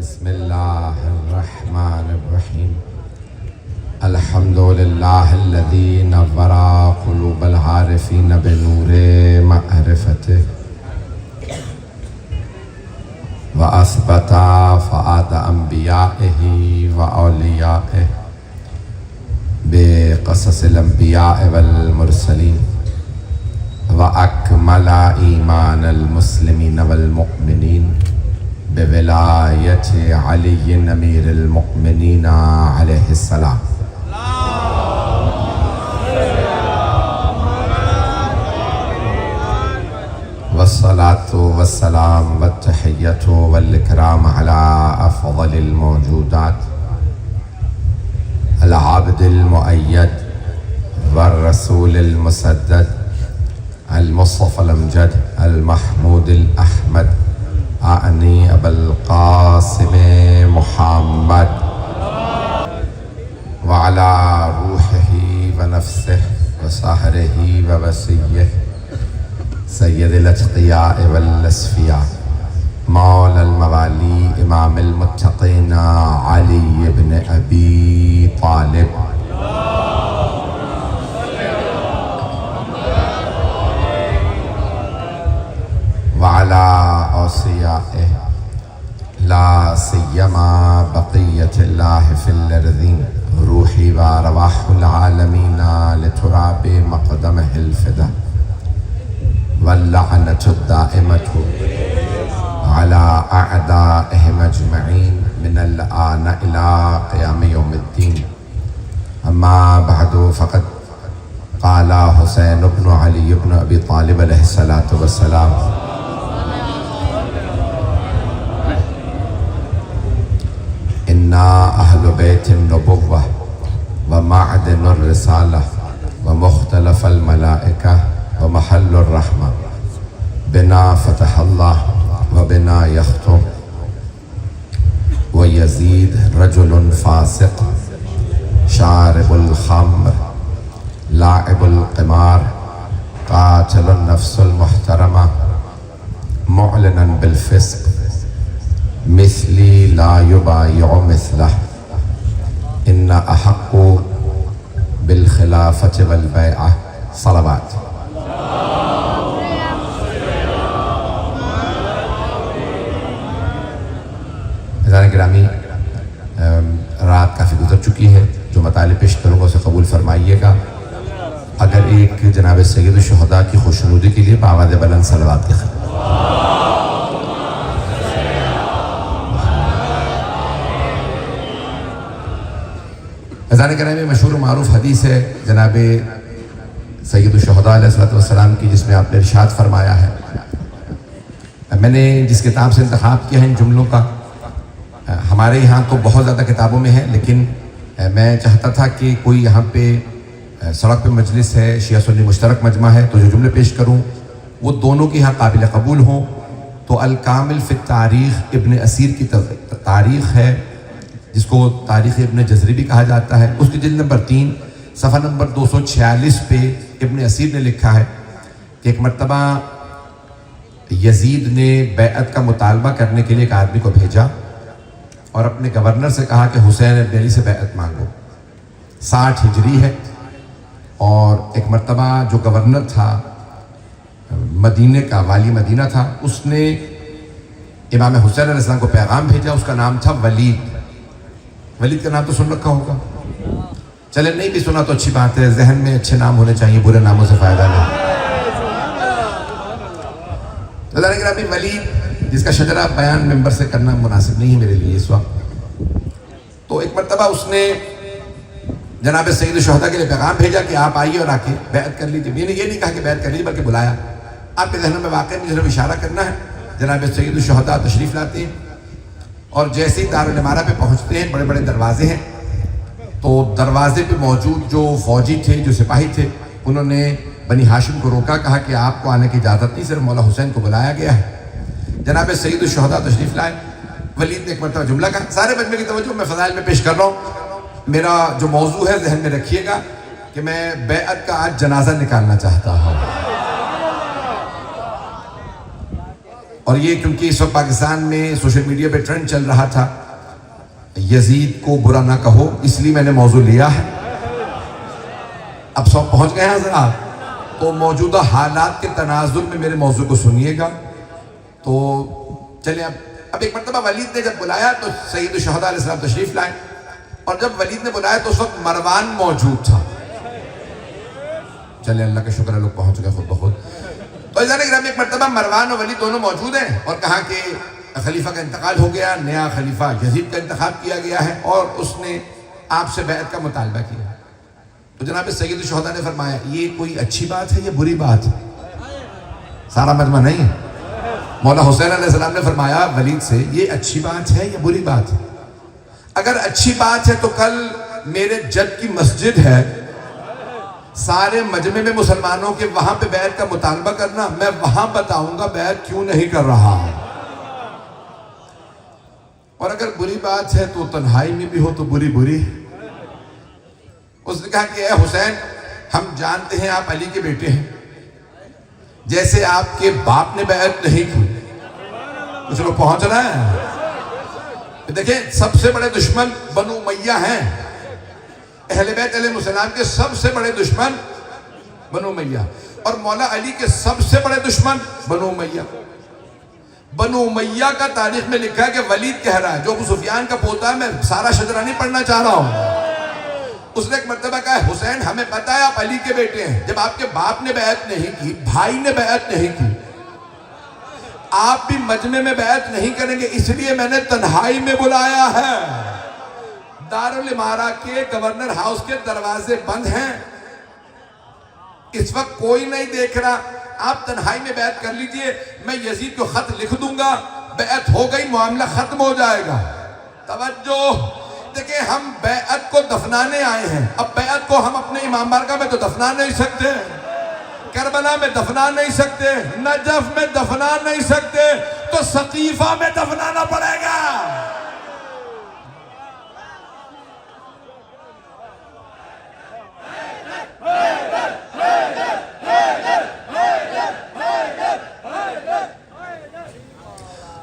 بسم اللہ الرحمن الرحیم الحمد للہ الذی نور قلوب العارفین بنور معرفته وأثبت فؤاد أنبيائه وأوليائه بقصص الأنبياء والمرسلين وأكمل إيمان المسلمين والمؤمنين بولاية علي أمير المؤمنين عليه السلام والصلاة والسلام والتحية والإكرام على أفضل الموجودات العبد المؤيد والرسول المسدد المصطفى الأمجد المحمود الأحمد أعني أبا القاسم محمد وعلى روحه ونفسه وسهره ووسيه سید الاتقیاء والاسفیاء مولا الموالی امام المتقین علی بن ابی طالب وعلى اوصیائه لا سیما بقیت اللہ فی الارضین روحی وارواح العالمین لتراب مقدمہ الفدا واللعنة الدائمة على أعدائهم أجمعين من الآن إلى قيام يوم الدين أما بعد فقد قال حسين بن علي بن أبي طالب عليه الصلاة والسلام إنا أهل بيت النبوة ومعدن الرسالة ومختلف الملائكة ومحل الرحمة بنا فتح الله وبنا يختم ويزيد رجل فاسق شارب الخمر لاعب القمار قاتل النفس المحترمة معلنا بالفسق مثلي لا يبايع مثله إن أحق بالخلافة والبيعة صلوات گرامی رات کافی گزر چکی ہے جو مطالب پیش کروں گا اسے قبول فرمائیے گا اگر ایک جناب سید الشہداء کی خوشنودی کے لیے بآواز بلند صلوات کے خطاب اذان گرامی مشہور و معروف حدیث ہے جناب سید الشہداء علیہ السلام کی جس میں آپ نے ارشاد فرمایا ہے میں نے جس کتاب سے انتخاب کیا ہے ان جملوں کا ہمارے یہاں تو بہت زیادہ کتابوں میں ہے لیکن میں چاہتا تھا کہ کوئی یہاں پہ سڑک پہ مجلس ہے شیعہ سنی مشترک مجمع ہے تو جو جملے پیش کروں وہ دونوں کی یہاں قابل قبول ہوں تو الکامل فی التاریخ ابن اسیر کی تاریخ ہے جس کو تاریخ ابن جزری بھی کہا جاتا ہے اس کی جلد نمبر 3 صفحہ نمبر 246 پہ ابن اسیر نے لکھا ہے کہ ایک مرتبہ یزید نے بیعت کا مطالبہ کرنے کے لیے ایک آدمی کو بھیجا اور اپنے گورنر سے کہا کہ حسین ابن علی سے بیعت مانگو 60 ہجری ہے اور ایک مرتبہ جو گورنر تھا مدینے کا والی مدینہ تھا اس نے امام حسین علیہ السلام کو پیغام بھیجا اس کا نام تھا ولید کا نام تو سن رکھا ہوگا چلے نہیں بھی سنا تو اچھی بات ہے ذہن میں اچھے نام ہونے چاہیے برے ناموں سے فائدہ نہیں اللہ گرامی ولید جس کا شجرہ بیان ممبر سے کرنا مناسب نہیں ہے میرے لیے اس وقت تو ایک مرتبہ اس نے جناب سید الشہداء کے لیے پیغام بھیجا کہ آپ آئیے اور آ کے بیعت کر لیجیے یہ نہیں کہا کہ بیعت کر لیجیے بلکہ بلایا آپ کے ذہنوں میں واقعی مجھے صرف اشارہ کرنا ہے جناب سید الشہداء تشریف لاتے ہیں اور جیسے ہی دارالعمارہ پہ پہنچتے ہیں بڑے بڑے دروازے ہیں تو دروازے پہ موجود جو فوجی تھے جو سپاہی تھے انہوں نے بنی ہاشم کو روکا کہا کہ آپ کو آنے کی اجازت نہیں صرف مولا حسین کو بلایا گیا ہے جناب سید الشہداء تشریف لائے ولید نے ایک مرتبہ جملہ کہا سارے مجمع کی توجہ میں فضائل میں پیش کر رہا ہوں میرا جو موضوع ہے ذہن میں رکھیے گا کہ میں بیعت کا آج جنازہ نکالنا چاہتا ہوں اور یہ کیونکہ اس وقت پاکستان میں سوشل میڈیا پہ ٹرینڈ چل رہا تھا یزید کو برا نہ کہو، اس لیے میں نے موضوع لیا ہے. اب سب پہنچ گئے ہیں حضرات، تو موجودہ حالات کے تناظر میں میرے موضوع کو سنیے گا. تو چلیں اب ایک مرتبہ ولید نے جب بلایا تو سید الشہداء علیہ السلام تشریف لائے، اور جب ولید نے بلایا تو اس وقت مروان موجود تھا. چلیں اللہ کا شکر ہے لوگ پہنچ گئے خود بخود. تو عزیزان گرامی ایک مرتبہ مروان اور ولید دونوں موجود ہیں، اور کہا کہ خلیفہ کا انتقال ہو گیا، نیا خلیفہ یزید کا انتخاب کیا گیا ہے، اور اس نے آپ سے بیعت کا مطالبہ کیا. تو جناب سید الشہداء نے فرمایا یہ کوئی اچھی بات ہے یا بری بات ہے؟ سارا مجمع نہیں ہے. مولا حسین علیہ السلام نے فرمایا ولید سے یہ اچھی بات ہے یا بری بات ہے؟ اگر اچھی بات ہے تو کل میرے جد کی مسجد ہے، سارے مجمع میں مسلمانوں کے وہاں پہ بیعت کا مطالبہ کرنا، میں وہاں بتاؤں گا بیعت کیوں نہیں کر رہا. اور اگر بری بات ہے تو تنہائی میں بھی ہو تو بری بری. اس نے کہا کہ اے حسین، ہم جانتے ہیں آپ علی کے بیٹے ہیں، جیسے آپ کے باپ نے بیعت نہیں کی. کچھ لوگ پہنچ رہے ہیں. دیکھیں سب سے بڑے دشمن بنو امیہ ہیں، اہل بیت علیہ السلام کے سب سے بڑے دشمن بنو امیہ، اور مولا علی کے سب سے بڑے دشمن بنو امیہ. بنو امیہ کا تاریخ میں لکھا ہے کہ ولید کہہ رہا ہے، جو ابو سفیان کا پوتا ہے، میں سارا شجرہ نہیں پڑھنا چاہ رہا ہوں. اس نے ایک مرتبہ کہا حسین ہمیں پتہ ہے آپ علی کے بیٹے ہیں، جب آپ کے باپ نے بیعت نہیں کی، بھائی نے بیعت نہیں کی، آپ بھی مجمع میں بیعت نہیں کریں گے، اس لیے میں نے تنہائی میں بلایا ہے. دارالامارہ کے گورنر ہاؤس کے دروازے بند ہیں، اس وقت کوئی نہیں دیکھ رہا، آپ تنہائی میں بیعت کر لیجئے، میں یزید کو خط لکھ دوں گا، بیعت ہو گئی، معاملہ ختم ہو جائے گا. توجہ، دیکھیں ہم بیعت کو دفنانے آئے ہیں. اب بیعت کو ہم اپنے امام بارگاہ میں تو دفنا نہیں سکتے، کربلا میں دفنا نہیں سکتے، نجف میں دفنا نہیں سکتے، تو سقیفہ میں دفنانا پڑے گا.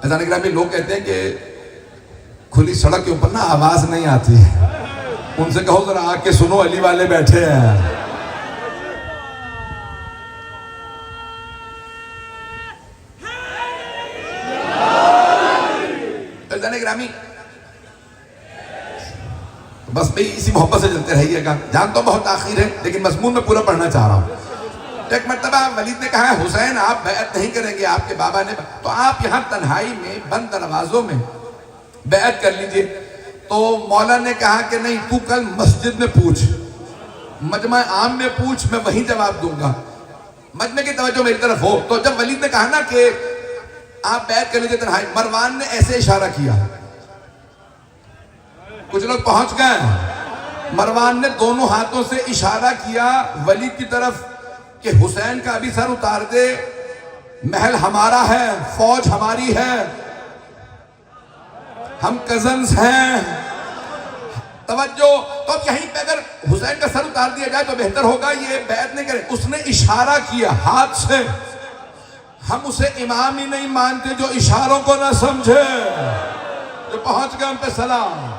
عزیزان گرامی لوگ کہتے ہیں کہ کھلی سڑک کے اوپر نا آواز نہیں آتی ہے، ان سے کہو ذرا آ کے سنو علی والے بیٹھے ہیں. عزیزان گرامی بس بھئی اسی محبت سے چلتے رہیے گا، جانتا ہوں بہت آخر ہے لیکن مضمون میں پورا پڑھنا چاہ رہا ہوں. ایک مرتبہ ولید نے کہا حسین آپ بیعت نہیں کریں گے، آپ کے بابا نے، تو آپ یہاں تنہائی میں بند دروازوں میں بیعت کر لیجئے. تو مولا نے کہا کہ نہیں، تو کل مسجد میں پوچھ، مجمع عام میں پوچھ، میں وہیں جواب دوں گا، مجمع کی توجہ میری طرف ہو. تو جب ولید نے کہا نا کہ آپ بیعت کر لیجئے تنہائی، مروان نے ایسے اشارہ کیا، کچھ لوگ پہنچ گئے. مروان نے دونوں ہاتھوں سے اشارہ کیا ولید کی طرف کہ حسین کا ابھی سر اتار دے، محل ہمارا ہے، فوج ہماری ہے، ہم کزنز ہیں. توجہ، تو اب یہیں پہ اگر حسین کا سر اتار دیا جائے تو بہتر ہوگا، یہ بیعت نہیں کرے. اس نے اشارہ کیا ہاتھ سے. ہم اسے امام ہی نہیں مانتے جو اشاروں کو نہ سمجھے. جو پہنچ گئے ان پہ سلام.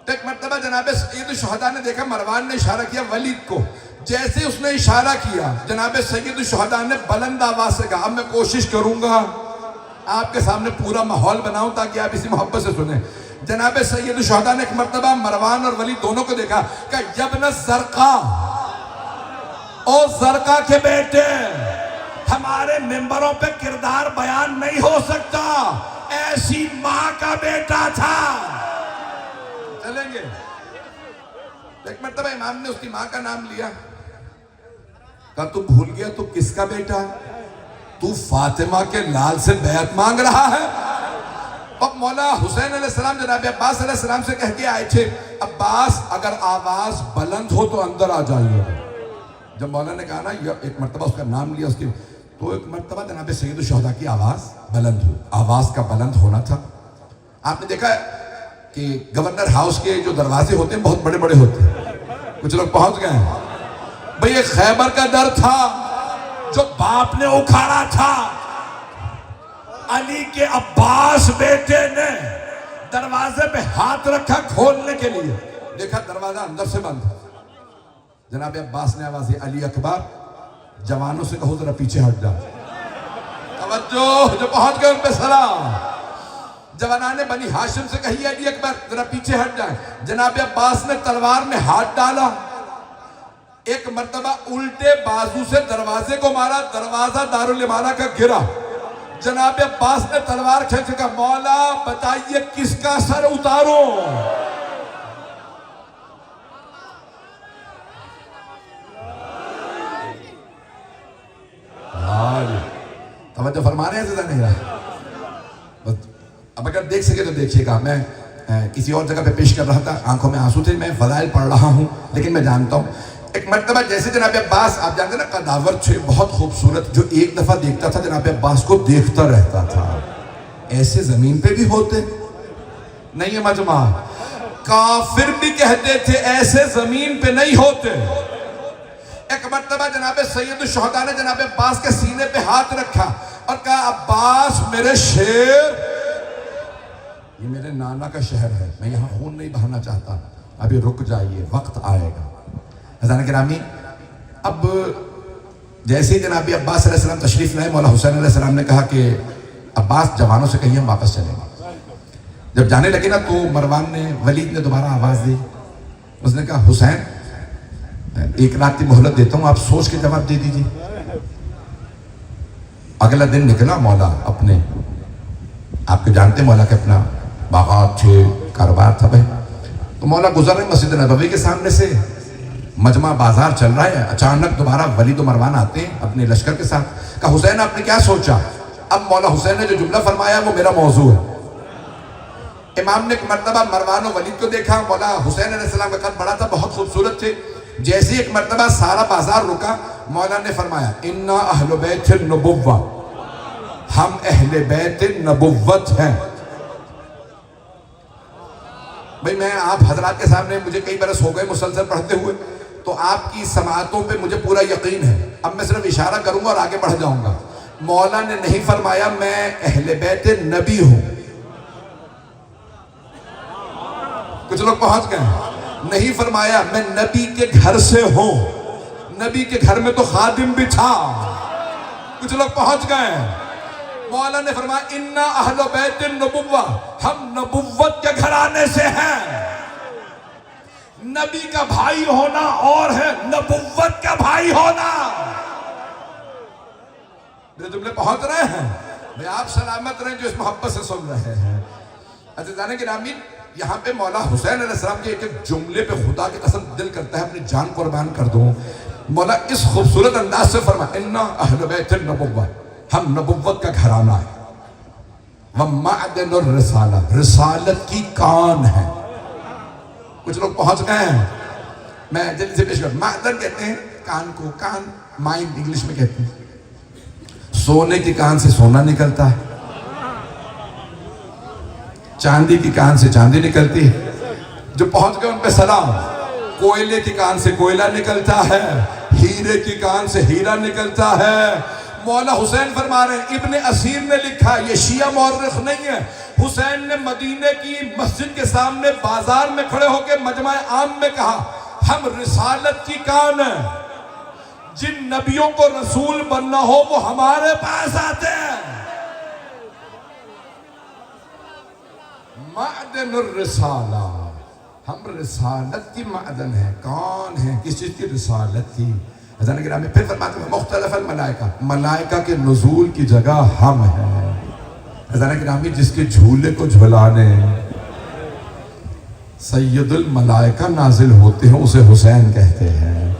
ایک مرتبہ جناب سید الشہداء نے دیکھا مروان نے اشارہ کیا ولید کو، جیسے اس نے اشارہ کیا جناب سید الشہداء نے بلند آواز سے کہا اب میں کوشش کروں گا آپ کے سامنے پورا ماحول بناؤں تاکہ آپ اسی محبت سے سنیں. جناب سید الشہداء نے ایک مرتبہ مروان اور ولید دونوں کو دیکھا کہ یبن زرقا، او زرقا کے بیٹے، ہمارے ممبروں پہ کردار بیان نہیں ہو سکتا، ایسی ماں کا بیٹا تھا. چلیں گے. ایک مرتبہ امام نے اس کی ماں کا نام لیا، کہا تو بھول گیا تو کس کا بیٹا ہے؟ تو فاطمہ کے لال سے بیعت مانگ رہا ہے. اب مولا حسین علیہ السلام جناب عباس علیہ السلام سے کہہ کے آئے تھے عباس اگر آواز بلند ہو تو اندر آ جائیے. جب مولا نے کہا نا ایک مرتبہ اس کا نام لیا اس کی، تو ایک مرتبہ جناب سید الشہداء کی آواز بلند ہوئی. آواز کا بلند ہونا تھا. آپ نے دیکھا کہ گورنر ہاؤس کے جو دروازے ہوتے ہیں بہت بڑے بڑے ہوتے ہیں. کچھ لوگ پہنچ گئے ہیں. بھئی یہ خیبر کا در تھا جو باپ نے اکھاڑا تھا. علی کے عباس بیٹے نے دروازے پہ ہاتھ رکھا کھولنے کے لیے، دیکھا دروازہ اندر سے بند. جناب عباس نے آواز دی علی اکبر، جوانوں سے کہو ذرا پیچھے ہٹ جا. توجہ، جو پہنچ گئے ان پہ سلام. جوانان بنی ہاشم سے کہی علی اکبر ذرا پیچھے ہٹ جائیں. جناب عباس نے تلوار میں ہاتھ ڈالا، ایک مرتبہ الٹے بازو سے دروازے کو مارا، دروازہ دارالامانہ کا گرا. جناب عباس نے تلوار کھینچ کر مولا بتائیے کس کا سر اتاروں؟ توجہ فرما رہے ہیں زیادہ نہیں رہا. اب اگر دیکھ سکے تو دیکھیے گا. میں کسی اور جگہ پہ پیش کر رہا تھا، آنکھوں میں آنسو تھے، میں فضائل پڑھ رہا ہوں، لیکن میں جانتا ہوں ایک مرتبہ جیسے جناب عباس، آپ جانتے ہیں نا قداور تھے بہت خوبصورت، جو ایک دفعہ دیکھتا تھا جناب عباس کو دیکھتا رہتا تھا. ایسے زمین پہ بھی ہوتے نہیں ہے مجمع، کافر بھی کہتے تھے ایسے زمین پہ نہیں ہوتے. ایک مرتبہ جناب سید الشہداء نے جناب عباس کے سینے پہ ہاتھ رکھا اور کہا عباس میرے شیر، یہ میرے نانا کا شہر ہے، میں یہاں خون نہیں بہانا چاہتا، ابھی رک جائیے وقت آئے گا. حضرات گرامی، اب جیسے ہی جناب عباس علیہ السلام تشریف لائے، مولا حسین علیہ السلام نے کہا کہ عباس جوانوں سے کہیے ہم واپس چلیں گے. جب جانے لگے نا تو مروان نے، ولید نے دوبارہ آواز دی. اس نے کہا حسین ایک رات کی مہلت دیتا ہوں، آپ سوچ کے جواب دے دیجیے. اگلا دن نکلا مولا اپنے، آپ کو جانتے مولا کے اپنا باغات تھے، کاروبار تھا بھائی. تو مولا گزر رہے مسجد نبوی کے سامنے سے، مجمع بازار چل رہا ہے، اچانک دوبارہ ولید و مروان آتے ہیں اپنے لشکر کے ساتھ. کہا حسین آپ نے کیا سوچا؟ اب مولا حسین نے جو جملہ فرمایا وہ میرا موضوع ہے. امام نے ایک مرتبہ مروان و ولید کو دیکھا، مولا حسین علیہ السلام کا قد بڑا تھا، بہت خوبصورت تھے. جیسے ایک مرتبہ سارا بازار رکا، مولا نے فرمایا اِنَّا اہل بیت النبوہ، ہم اہل بیت نبوت ہیں. بھئی میں آپ حضرات کے سامنے، مجھے کئی برس ہو گئے مسلسل پڑھتے ہوئے، تو آپ کی سماعتوں پہ مجھے پورا یقین ہے. اب میں صرف اشارہ کروں گا اور آگے بڑھ جاؤں گا. مولا نے نہیں فرمایا میں اہل بیت نبی ہوں. کچھ لوگ پہنچ گئے ہیں. نہیں فرمایا میں نبی کے گھر سے ہوں. نبی کے گھر میں تو خادم بھی تھا. کچھ لوگ پہنچ گئے ہیں. مولا نے فرمایا اِنَّا اہل بیت النبوہ، ہم نبوت کے گھرانے سے ہیں. نبی کا بھائی ہونا اور ہے نبوت کا بھائی ہونا. میرے جملے پہنچ رہے ہیں؟ میں آپ سلامت رہیں جو اس محبت سے سن رہے ہیں. عزیزان گرامی، یہاں پہ مولا حسین علیہ السلام کے ایک جملے پہ خدا کی قسم دل کرتا ہے اپنی جان قربان کر دوں. مولا اس خوبصورت انداز سے فرمایا اِنَّا اہل بیت النبوہ، ہم نبوت کا گھرانہ ہے. وَمَعْدَنُ الرِّسَالَہ، رسالت کی کان ہے. کچھ لوگ پہنچ گئے ہیں. میں جلدی سے پیش کر، معدن کہتے ہیں کان کو، کان مائنڈ انگلش میں کہتے ہیں. سونے کی کان سے سونا نکلتا ہے، چاندی کی کان سے چاندی نکلتی ہے. جو پہنچ گئے ان پہ سلام. کوئلے کی کان سے کوئلہ نکلتا ہے، ہیرے کی کان سے ہیرا نکلتا ہے. مولا حسین فرما رہے ہیں، ابن اسیر نے لکھا، یہ شیعہ مورخ نہیں ہے، حسین نے مدینے کی مسجد کے سامنے بازار میں کھڑے ہو کے مجمع عام میں کہا ہم رسالت کی کان ہیں، جن نبیوں کو رسول بننا ہو وہ ہمارے پاس آتے ہیں. معدن الرسالہ، ہم رسالت کی معدن ہیں. کون ہیں؟ کس چیز کی؟ رسالت کی. حضرت گرامی پھر فرماتے ہیں مختلف الملائکہ، ملائکہ کے نزول کی جگہ ہم ہیں. حضرت گرامی جس کے جھولے کو جھلانے سید الملائکہ نازل ہوتے ہیں اسے حسین کہتے ہیں.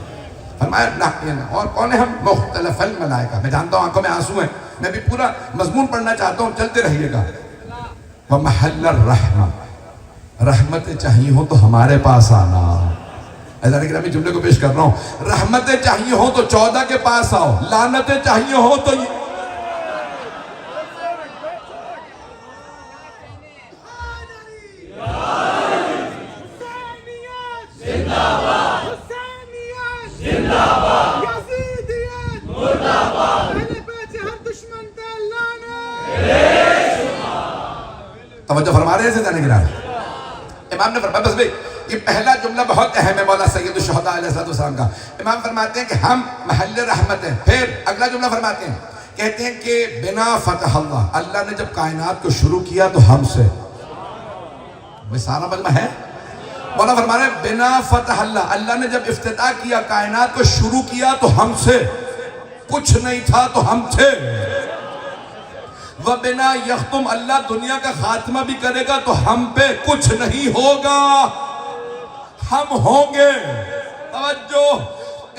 فرمایا اور کون ہے ہم؟ مختلف الملائکہ. میں جانتا ہوں آنکھوں میں آنسو ہیں، میں بھی پورا مضمون پڑھنا چاہتا ہوں، چلتے رہیے گا. وَمَحَلَّ الرَّحْمَةِ، رحمتیں چاہیے ہوں تو ہمارے پاس آنا. حضرت گرامی جملے کو پیش کر رہا ہوں، رحمتیں چاہیے ہوں تو 14 کے پاس آؤ، لعنتیں چاہیے ہوں تو یزیدیت مردہ باد، پہلے پیچھے ہر دشمن پہ لانے. توجہ فرما رہے ہیں زیدان گرام؟ امام نے فرمایا بس بھئی یہ پہلا جملہ بہت اہم ہے مولا سید الشہداء علیہ السلام کا. امام فرماتے ہیں کہ ہم محل رحمت ہیں. پھر اگلا جملہ فرماتے ہیں, کہتے ہیں کہ بنا فتح اللہ, اللہ نے جب کائنات کو شروع کیا تو ہم سے. وہ سارا مجمع ہے. مولا فرما رہے ہیں بنا فتح اللہ, اللہ نے جب افتتاح کیا کائنات کو شروع کیا تو ہم سے. کچھ نہیں تھا تو ہم تھے. وَبِنَا يَخْتُمْ, اللہ دنیا کا خاتمہ بھی کرے گا تو ہم پہ کچھ نہیں ہوگا, ہم ہوں گے. توجہ,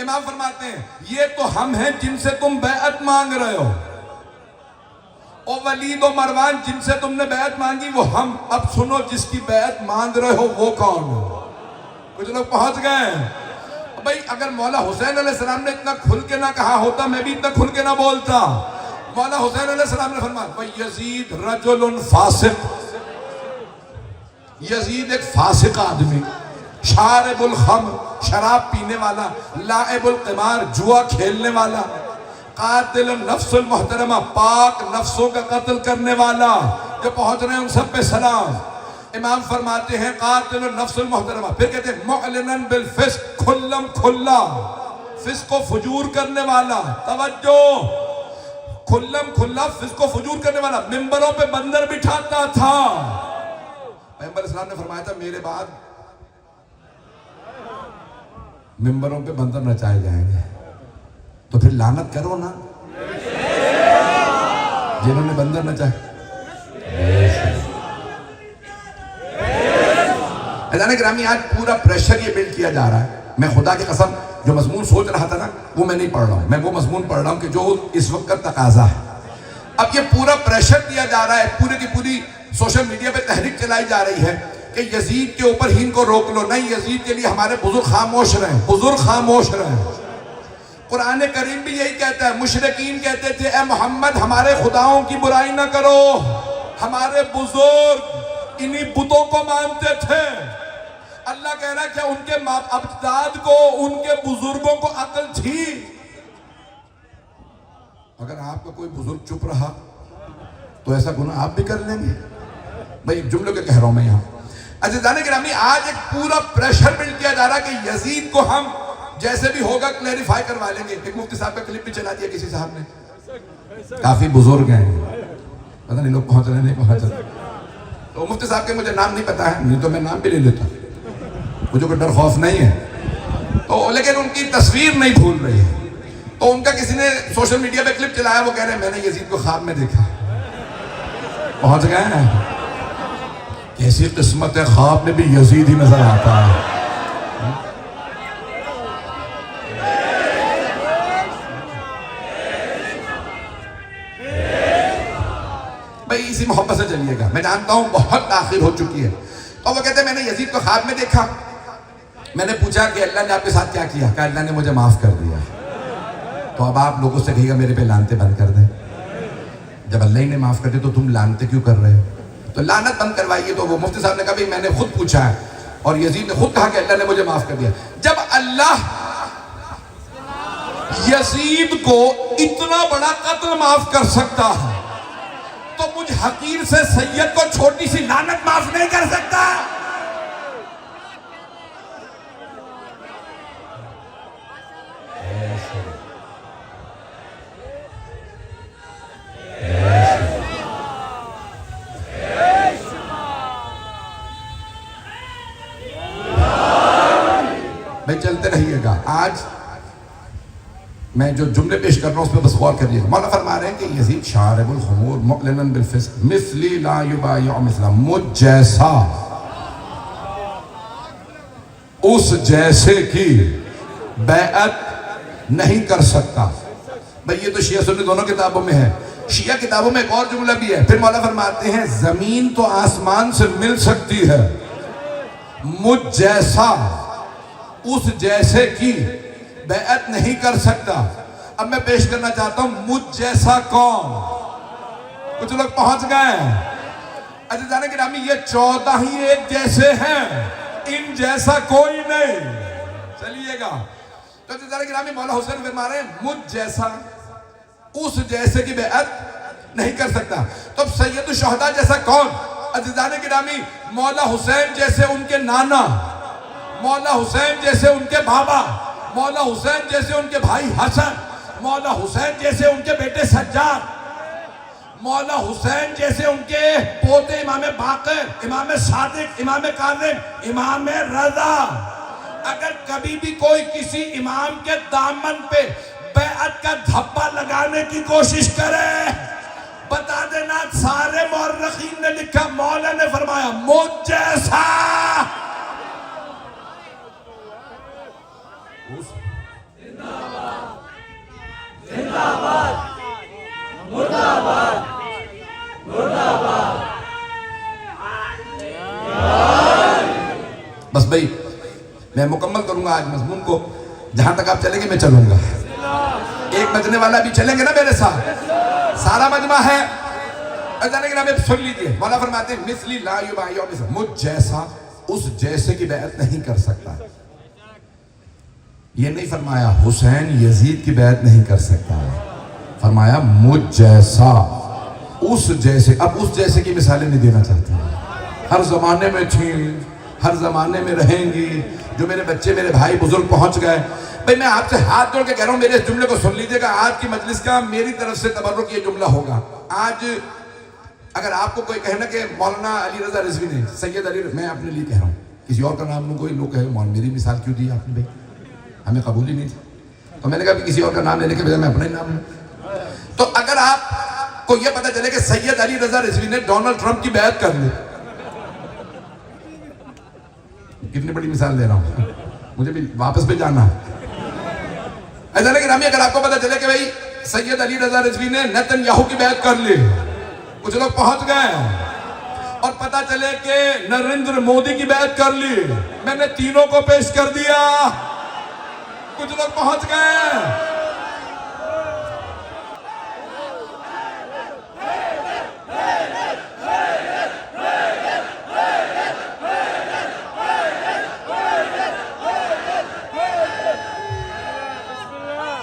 امام فرماتے ہیں یہ تو ہم ہیں جن سے تم بیعت مانگ رہے ہو. او ولید و مروان جن سے تم نے بیعت مانگی وہ ہم. اب سنو جس کی بیعت مانگ رہے ہو وہ کون ہو. کچھ لوگ پہنچ گئے. بھئی اگر مولا حسین علیہ السلام نے اتنا کھل کے نہ کہا ہوتا میں بھی اتنا کھل کے نہ بولتا. مولا حسین علیہ السلام نے فرمایا وَيَزِيد رَجُلٌ فاسق, یزید ایک فاسق آدمی, شارب الخمر, شراب پینے والا, لاعب القمار, جوا کھیلنے والا, قاتل النفس المحترمہ, پاک نفسوں کا قتل کرنے والا. جو پہنچ رہے ہیں ان سب پہ سلام. امام فرماتے ہیں قاتل النفس المحترمہ, پھر کہتے ہیں معلناً بالفسق, کھلم کھلا فسق و فجور کرنے والا. توجہ, کھلم کھلا فسق و فجور کرنے والا, ممبروں پہ بندر بٹھاتا تھا. پیغمبر اسلام نے فرمایا تھا میرے بعد ممبروں پہ بندر نچائے جائیں گے, تو پھر لعنت کرو نا جنہوں نے بندر نچائے. اذان گرامی آج پورا پریشر یہ بلڈ کیا جا رہا ہے. میں خدا کی قسم جو مضمون سوچ رہا تھا نا وہ میں نہیں پڑھ رہا ہوں, میں وہ مضمون پڑھ رہا ہوں کہ جو اس وقت کا تقاضا ہے. اب یہ پورا پریشر دیا جا رہا ہے, پورے کی پوری سوشل میڈیا پہ تحریک چلائی جا رہی ہے کہ یزید کے اوپر ہی ان کو روک لو. نہیں, یزید کے لیے ہمارے بزرگ خاموش رہیں, بزرگ خاموش رہیں. قرآن کریم بھی یہی کہتا ہے. مشرکین کہتے تھے اے محمد ہمارے خداؤں کی برائی نہ کرو, ہمارے بزرگ انہی بتوں کو مانتے تھے. اللہ کہہ رہا ہے کہ ان کے اجداد کو, ان کے بزرگوں کو عقل تھی. اگر آپ کا کوئی بزرگ چپ رہا تو ایسا گناہ آپ بھی کر لیں گے. بھئی جملوں کے کہہ رہا ہوں میں یہاں. عزیزان گرامی آج ایک پورا پریشر بلڈ کیا جا رہا ہے کہ یزید کو ہم جیسے بھی ہوگا کلیریفائی کروا لیں گے. ایک مفتی صاحب کا کلپ بھی چلا دیا کسی صاحب نے, کافی بزرگ ہیں, پتہ نہیں لوگ پہنچ رہے نہیں پہنچ رہے. تو مفتی صاحب کے مجھے نام نہیں پتا ہے, نہیں تو میں نام بھی لے لیتا, مجھے کوئی ڈر خوف نہیں ہے. تو لیکن ان کی تصویر نہیں بھول رہی ہے. تو ان کا کسی نے سوشل میڈیا پہ کلپ چلایا, وہ کہہ رہے ہیں میں نے یزید کو خواب میں دیکھا. پہنچ گئے ہیں. کیسی قسمت ہے, خواب میں بھی یزید ہی نظر آتا ہے. بھئی اسی محبت سے چلیے گا. میں جانتا ہوں بہت تاخیر ہو چکی ہے. تو وہ کہتے ہیں میں نے یزید کو خواب میں دیکھا. میں نے پوچھا کہ اللہ نے آپ کے ساتھ کیا کیا؟ کہا اللہ نے مجھے معاف کر دیا. تو اب آپ لوگوں سے کہیے گا میرے پہ لعنتیں بند کر دیں. جب اللہ ہی نے معاف کر دی تو تم لعنتیں کیوں کر رہے ہو؟ تو لعنت بند کروائیے. تو وہ مفتی صاحب نے کہا میں نے خود پوچھا ہے اور یزید نے خود کہا کہ اللہ نے مجھے معاف کر دیا. جب اللہ یزید کو اتنا بڑا قتل معاف کر سکتا ہے تو مجھ حقیر سے سید کو چھوٹی سی لعنت معاف نہیں کر سکتا. بھائی چلتے رہیے گا. آج میں جو جملے پیش کر رہا ہوں اس پہ بس غور کریے گا. مولا فرما رہے ہیں کہ یزید شارب الخمور معلناً بالفسق مثلی لا یبایع مثلا, مجھ جیسا اس جیسے کی بیعت نہیں کر سکتا. بھئی یہ تو شیعہ سنی دونوں کتابوں میں ہے. شیعہ کتابوں میں ایک اور جملہ بھی ہے. پھر مولا فرماتے ہیں زمین تو آسمان سے مل سکتی ہے, مجھ جیسا اس جیسے کی بیعت نہیں کر سکتا. اب میں پیش کرنا چاہتا ہوں مجھ جیسا کون. کچھ لوگ پہنچ گئے. عزیزان گرامی یہ 14 ہی ایک جیسے ہیں, ان جیسا کوئی نہیں. چلیے گا. تو عزیزان گرامی مولا حسین فرما رہے ہیں مجھ جیسا اس جیسے کی بیعت نہیں کر سکتا. تو اب سید الشہداء جیسا کون؟ عزیزان گرامی مولا حسین جیسے ان کے نانا، مولا حسین جیسے ان کے بابا، مولا حسین جیسے ان کے بھائی حسن، مولا حسین جیسے ان کے بیٹے سجاد، مولا حسین جیسے ان کے پوتے امام باقر، امام صادق، امام کاظم، امام رضا، اگر کبھی بھی کوئی کسی امام کے دامن پہ بیعت کا دھبا لگانے کی کوشش کرے، بتا دینا سارے مورخین نے لکھا، مولا نے فرمایا مجھ جیسا زندہ باد، مرد آباد، مرد آباد۔ بس بھائی میں مکمل کروں گا آج مضمون کو، جہاں تک آپ چلیں گے میں چلوں گا، ایک بجنے والا بھی چلیں گے نا میرے ساتھ، سارا مجمع ہے، جانے کے نام سن لیجیے، مولا فرماتے ہیں مثلی لا یبایع مثلی، مجھ جیسا اس جیسے کی بیعت نہیں کر سکتا۔ یہ نہیں فرمایا حسین یزید کی بیعت نہیں کر سکتا، فرمایا مجھ جیسا اس جیسے۔ اب اس جیسے کی مثالیں نہیں دینا چاہتا، ہر زمانے میں تھی، ہر زمانے میں رہیں گی، جو میرے بچے میرے بھائی بزرگ پہنچ گئے۔ بھئی میں آپ سے ہاتھ جوڑ کے کہہ رہا ہوں، میرے اس جملے کو سن لیجئے گا، آج کی مجلس کا میری طرف سے تبرک یہ جملہ ہوگا۔ آج اگر آپ کو کوئی کہنا کہ مولانا علی رضا رضوی نے، سید علی، میں اپنے لیے کہہ رہا ہوں، کسی اور کا نام نہ کوئی لوگ کہے مولانا میری مثال کیوں دی آپ نے، بھئی ہمیں قبول ہی نہیں تھی، تو میں نے کہا کہ کسی اور کا نام لینے کے بجائے میں اپنا ہی نام لوں۔ تو اگر آپ کو یہ پتا چلے کہ سید علی رضا رضوی نے ڈونلڈ ٹرمپ کی بیعت کر لی، کتنی بڑی مثال دے رہا ہوں، مجھے بھی واپس پہ جانا ہے۔ ایسا لیکن ہمیں اگر آپ کو پتا چلے کہ بھئی سید علی رضا رضوی نے نیتن یاہو کی بیعت کر لی، کچھ لوگ پہنچ گئے، اور پتا چلے کہ نریندر مودی کی بیعت کر لی، میں نے تینوں کو پیش کر دیا، کچھ لوگ پہنچ گئے۔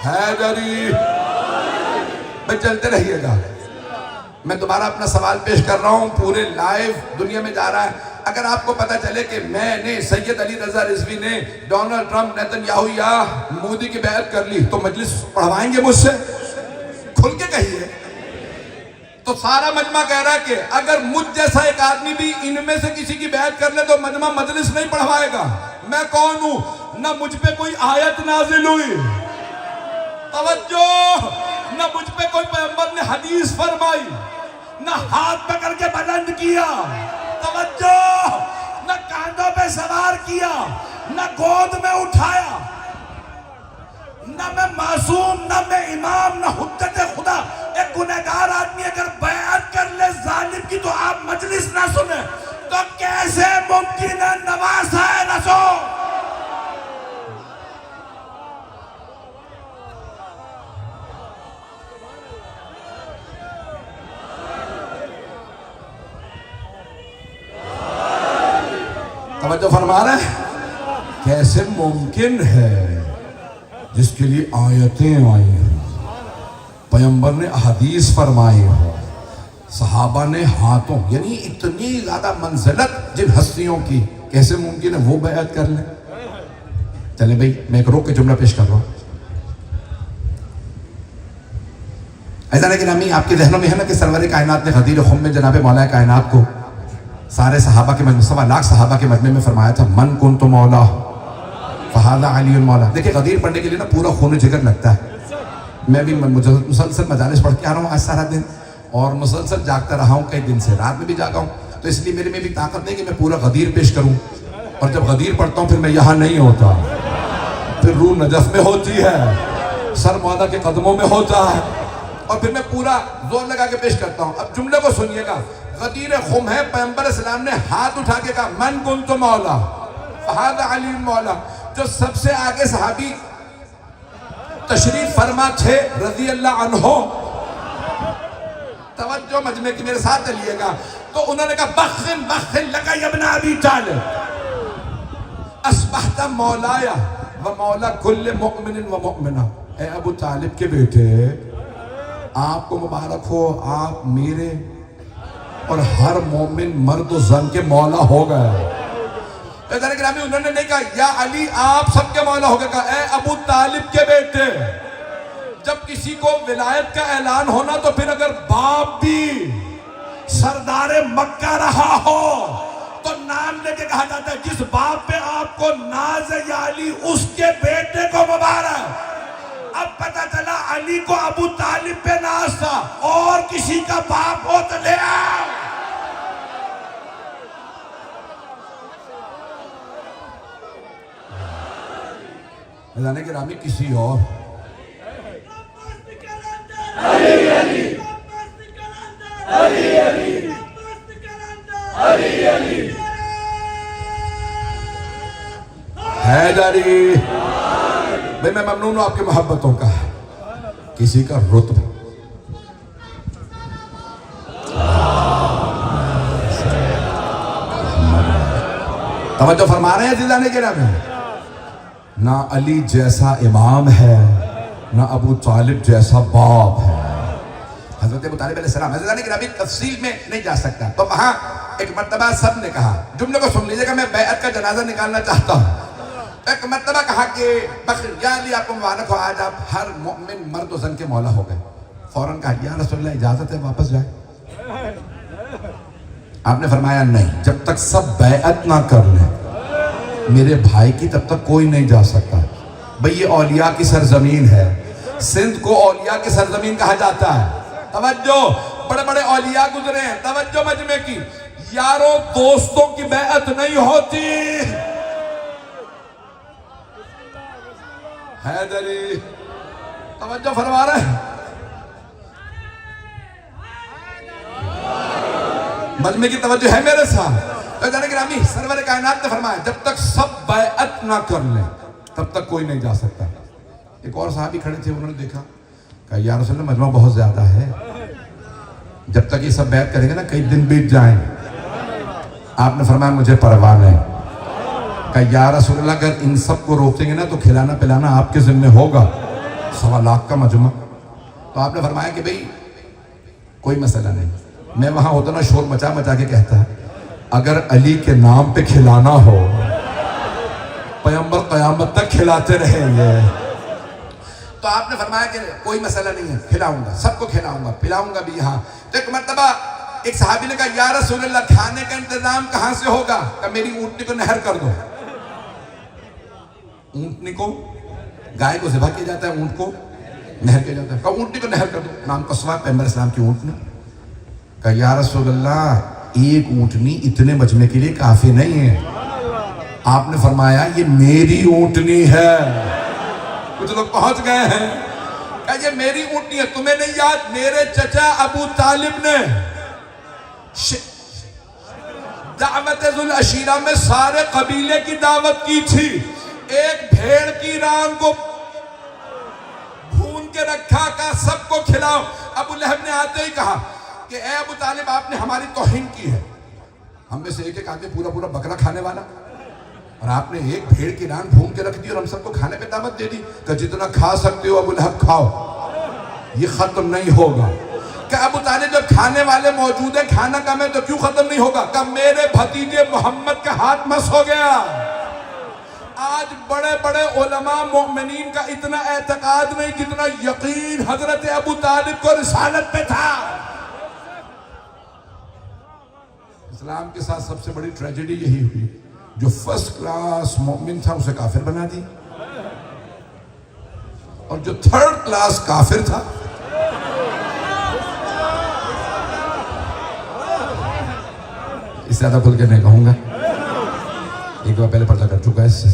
حیدری میں چلتے رہیے گا، میں دوبارہ اپنا سوال پیش کر رہا ہوں، پورے لائیو دنیا میں جا رہا ہے۔ اگر آپ کو پتا چلے کہ میں نے سید علی رضا رضوی نے ڈونلڈ ٹرمپ، نیتن یاہو یا مودی کی بیعت کر لی، تو مجلس پڑھوائیں گے مجھ سے؟ کھل کے کہیے۔ تو سارا مجمع کہہ رہا ہے کہ اگر مجھ جیسا ایک آدمی بھی ان میں سے کسی کی بیعت کر لے تو مجمع مجلس نہیں پڑھوائے گا۔ میں کون ہوں؟ نہ مجھ پہ کوئی آیت نازل ہوئی، توجہ، نہ مجھ پہ کوئی پیغمبر نے حدیث فرمائی، نہ ہاتھ پکڑ کے بلند کیا، توجہ، نہ کاندھوں پہ سوار کیا، نہ گود میں اٹھایا، نہ میں معصوم، نہ میں امام، نہ حجت خدا۔ ایک گنہگار آدمی اگر بیعت کر لے ظالم کی تو آپ مجلس نہ سنیں، تو کیسے ممکن ہے نواسہ رسول؟ توجہ فرما رہے ہیں؟ کیسے ممکن ہے جس کے لیے آیتیں آئی ہیں، پیغمبر نے احادیث فرمائی ہو، صحابہ نے ہاتھوں، یعنی اتنی زیادہ منزلت جن ہستیوں کی، کیسے ممکن ہے وہ بیعت کر لیں؟ چلیں بھئی میں ایک روک کے جملہ پیش کر رہا ہوں۔ ایسا لیکن امی آپ کے ذہنوں میں ہے نا کہ سرور کائنات نے غدیر خم میں جناب مولا کائنات کو سارے صحابہ کے مجمع، 1.25 لاکھ صحابہ کے مجمع میں فرمایا تھا من کنت مولا فہذا علی مولا۔ دیکھیں غدیر پڑھنے کے لیے نا پورا خون جگر لگتا ہے، میں بھی مسلسل مجالس پڑھ کے آ رہا ہوں آج سارا دن، اور مسلسل جاگتا رہا ہوں، کئی دن سے رات میں بھی جاگا ہوں، تو اس لیے میرے میں بھی طاقت نہیں کہ میں پورا غدیر پیش کروں، اور جب غدیر پڑھتا ہوں پھر میں یہاں نہیں ہوتا، پھر روح نجف میں ہوتی ہے، سر مولا کے قدموں میں ہوتا ہے، اور پھر میں پورا زور لگا کے پیش کرتا ہوں۔ اب جملے کو سنیے گا، غدیر خم ہے، پیغمبر اسلام نے ہاتھ اٹھا کے کہا من کنت مولا فہذا علی مولا۔ جو سب سے آگے صحابی تشریف فرما تھے رضی اللہ عنہ، توجہ مجمع کی میرے ساتھ چلیے گا، تو انہوں نے کہا بخن بخن لکا یا ابن ابی طالب اصبحت مولایا و مولا کل مؤمن و مؤمنہ۔ اے ابو طالب کے بیٹے، آپ کو مبارک ہو، آپ میرے اور ہر مومن مرد و زن کے مولا ہو گئے. گرامی انہوں نے نہیں کہا یا علی آپ سب کے مولا ہو گئے, کہا اے ابو طالب کے بیٹے. جب کسی کو ولایت کا اعلان ہونا تو پھر اگر باپ بھی سردار مکہ رہا ہو تو نام لے کے کہا جاتا ہے جس باپ پہ آپ کو ناز ہے یا علی اس کے بیٹے کو مبارک. اب پتہ چلا علی کو ابو طالب پہ ناز تھا, اور کسی کا باپ ہو تو لے آؤ. میدان گرامی کسی اور حیدری. بھئی میں ممنون ہوں آپ کی محبتوں کا, کسی کا رتبہ توجہ فرما رہے ہیں عزیزان گرامی. نہ علی جیسا امام ہے, نہ ابو طالب جیسا باپ ہے. حضرت ابو طالب علیہ السلام, عزیزان گرامی تفصیل میں نہیں جا سکتا, تو وہاں ایک مرتبہ سب نے کہا, جملے کو سن لیجئے گا, میں بیعت کا جنازہ نکالنا چاہتا ہوں. ایک مرتبہ کہا کہ بخیر یا علی آپ کو مبارک ہو, آج آپ ہر مومن مرد و زن کے مولا ہو گئے. فوراً کہا یا رسول اللہ اجازت ہے واپس جائیں. آپ نے فرمایا نہیں, جب تک سب بیعت نہ کر لیں میرے بھائی کی تب تک کوئی نہیں جا سکتا. بھئی یہ اولیاء کی سرزمین ہے, سندھ کو اولیاء کی سرزمین کہا جاتا ہے. توجہ, بڑے بڑے اولیاء گزرے ہیں, توجہ مجمع کی. یاروں دوستوں کی بیعت نہیں ہوتی. حیدری توجہ فرما رہے ہیں, مجمع کی توجہ ہے میرے ساتھ. گرامی سرور کائنات نے فرمایا جب تک سب بیعت نہ کر لیں تب تک کوئی نہیں جا سکتا. ایک اور صحابی کھڑے تھے, انہوں نے دیکھا, کہا یا رسول اللہ مجمع بہت زیادہ ہے, جب تک یہ سب بیعت کریں گے نا کئی دن بیت جائیں. آپ نے فرمایا مجھے پرواہ نہیں. کہا یا رسول اللہ اگر ان سب کو روکیں گے نا تو کھلانا پلانا آپ کے ذمہ ہوگا, 1.25 لاکھ کا مجمع. تو آپ نے فرمایا کہ بھئی کوئی مسئلہ نہیں. میں وہاں ہوتا نا شور مچا مچا کے کہتا ہے اگر علی کے نام پہ کھلانا ہو پیغمبر قیامت تک کھلاتے رہیں گے. تو آپ نے فرمایا کہ کوئی مسئلہ نہیں ہے, کھلاؤں گا, سب کو کھلاؤں گا, پلاؤں گا بھی. یہاں تو ایک مرتبہ ایک صحابی نے کہا یا رسول اللہ کھانے کا انتظام کہاں سے ہوگا؟ کہ میری اونٹنی کو نہر کر دو. اونٹنی کو, گائے کو ذبح کیا جاتا ہے, اونٹ کو نہر کیا جاتا ہے. کہا اونٹنی کو نہر کر دو. نام قصوہ پیغمبر اسلام کی اونٹنی. کہا یا رسول اللہ ایک اونٹنی اتنے مجمع کے لیے کافی نہیں ہے. آپ نے فرمایا یہ میری اونٹنی ہے. کچھ لوگ پہنچ گئے ہیں, کہا یہ میری اونٹنی ہے, تمہیں نہیں یاد میرے چچا ابو طالب نے دعوت ذل عشیرہ میں سارے قبیلے کی دعوت کی تھی. ایک بھیڑ کی ران کو بھون کے رکھا, کہا سب کو کھلاؤ. ابو لہب نے آتے ہی کہا کہ اے ابو طالب آپ نے ہماری توہین کی ہے. ہم میں سے ایک ایک آدمی پورا پورا بکرا کھانے والا, اور آپ نے ایک بھیڑ کی ران بھون کے رکھ دی اور ہم سب کو کھانے پہ دعوت دے دی. کہ جتنا کھا سکتے ہو ابو لہب کھاؤ, یہ ختم نہیں ہوگا. کہ ابو طالب جب کھانے والے موجود ہیں کھانا کم ہے تو کیوں ختم نہیں ہوگا؟ کہ میرے بھتیجے محمد کا ہاتھ مس ہو گیا. آج بڑے بڑے علماء مومنین کا اتنا اعتقاد نہیں جتنا یقین حضرت ابو طالب کو رسالت پہ تھا. اسلام کے ساتھ سب سے بڑی ٹریجڈی یہی ہوئی, جو فرسٹ کلاس مومن تھا اسے کافر بنا دی, اور جو تھرڈ کلاس کافر تھا اس سے زیادہ کھل کے نہیں کہوں گا, ایک بار پہلے پردہ کر چکا ہے اس سے.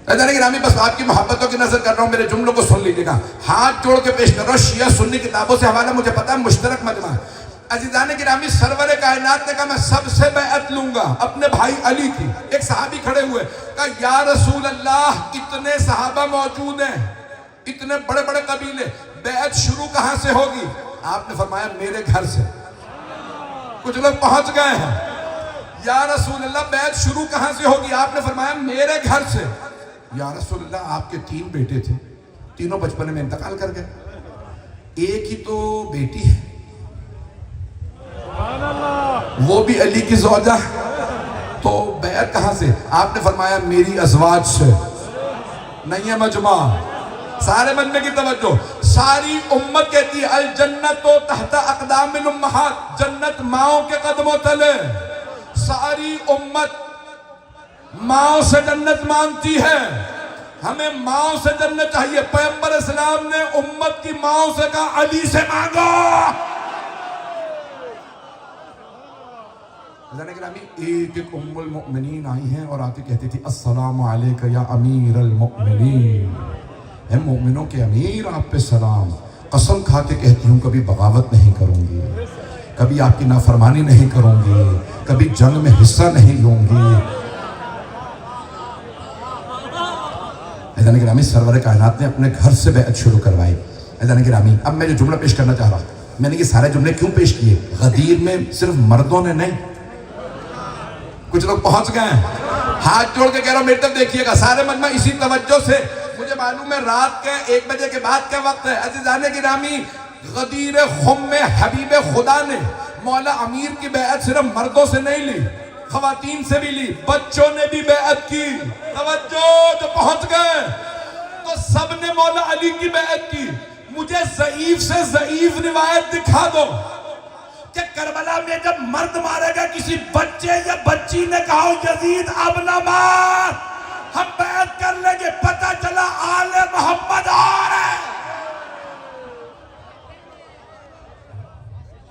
گرامی بس آپ کی محبتوں کی نظر کر رہا ہوں, میرے جملوں کو سن لیجیے گا. ہاتھ جوڑ کے پیش کر رہا ہوں, شیعہ سنی کتابوں سے حوالہ مجھے پتا ہے مشترک مجمع. عزیزان گرامی سرور کائنات نے کہا میں سب سے بیعت لوں گا اپنے بھائی علی کی. ایک صحابی کھڑے ہوئے, کہا یا رسول اللہ اتنے صحابہ موجود ہیں, اتنے بڑے بڑے قبیلے, بیعت شروع کہاں سے ہوگی؟ آپ نے فرمایا میرے گھر سے. کچھ لوگ پہنچ گئے ہیں, یا رسول اللہ بیعت شروع کہاں سے ہوگی؟ آپ نے فرمایا میرے گھر سے. یا رسول اللہ آپ کے 3 بیٹے تھے, تینوں بچپنے میں انتقال کر گئے, ایک ہی تو بیٹی ہے, وہ بھی علی کی زوجہ. تو بیعت کہاں سے؟ آپ نے فرمایا میری ازواج سے. نہیں ہے مجمع. سارے بندے کی توجہ. ساری امت کہتی ہے الجنت تحت اقدام الامہات، جنت ماؤں کے قدموں تلے. ساری امت ماؤں سے جنت مانگتی ہے. ہمیں ماؤں سے جنت چاہیے. پیغمبر اسلام نے امت کی ماؤں سے کہا علی سے مانگو. ایک ایک ام المؤمنین آئی ہیں اور آتی کہتی تھی السلام علیکہ یا امیر المؤمنین، اے مومنوں کے امیر آپ پہ سلام. قسم کھا کے کہتی ہوں کبھی بغاوت نہیں کروں گی، کبھی آپ کی نافرمانی نہیں کروں گی، کبھی جنگ میں حصہ نہیں لوں گی. ایزان گرامی سرور کائنات نے اپنے گھر سے بیعت شروع کروائی. ایزان گرامی اب میں جو جملہ پیش کرنا چاہ رہا ہوں، میں نے یہ سارے جملے کیوں پیش کیے؟ غدیر میں صرف مردوں نے نہیں، کچھ لوگ پہنچ گئے ہیں. ہاتھ جوڑ کے کہہ رہا ہوں میری طرف دیکھیے گا سارے مجمع اسی توجہ سے. مجھے معلوم ہے رات کے 1 بجے کے بعد کا وقت ہے. عزیزان گرامی غدیر خم میں حبیب خدا نے مولا امیر کی بیعت صرف مردوں سے نہیں لی، خواتین سے بھی لی، بچوں نے بھی بیعت کی. توجہ جو پہنچ گئے تو سب نے مولا علی کی بیعت کی. مجھے ضعیف سے ضعیف روایت دکھا دو کہ کربلا میں جب مرد مارے گا کسی بچے یا بچی نے کہا یزید اب نہ مار، ہم بیعت کر لیں گے. پتہ چلا آل محمد آ رہے.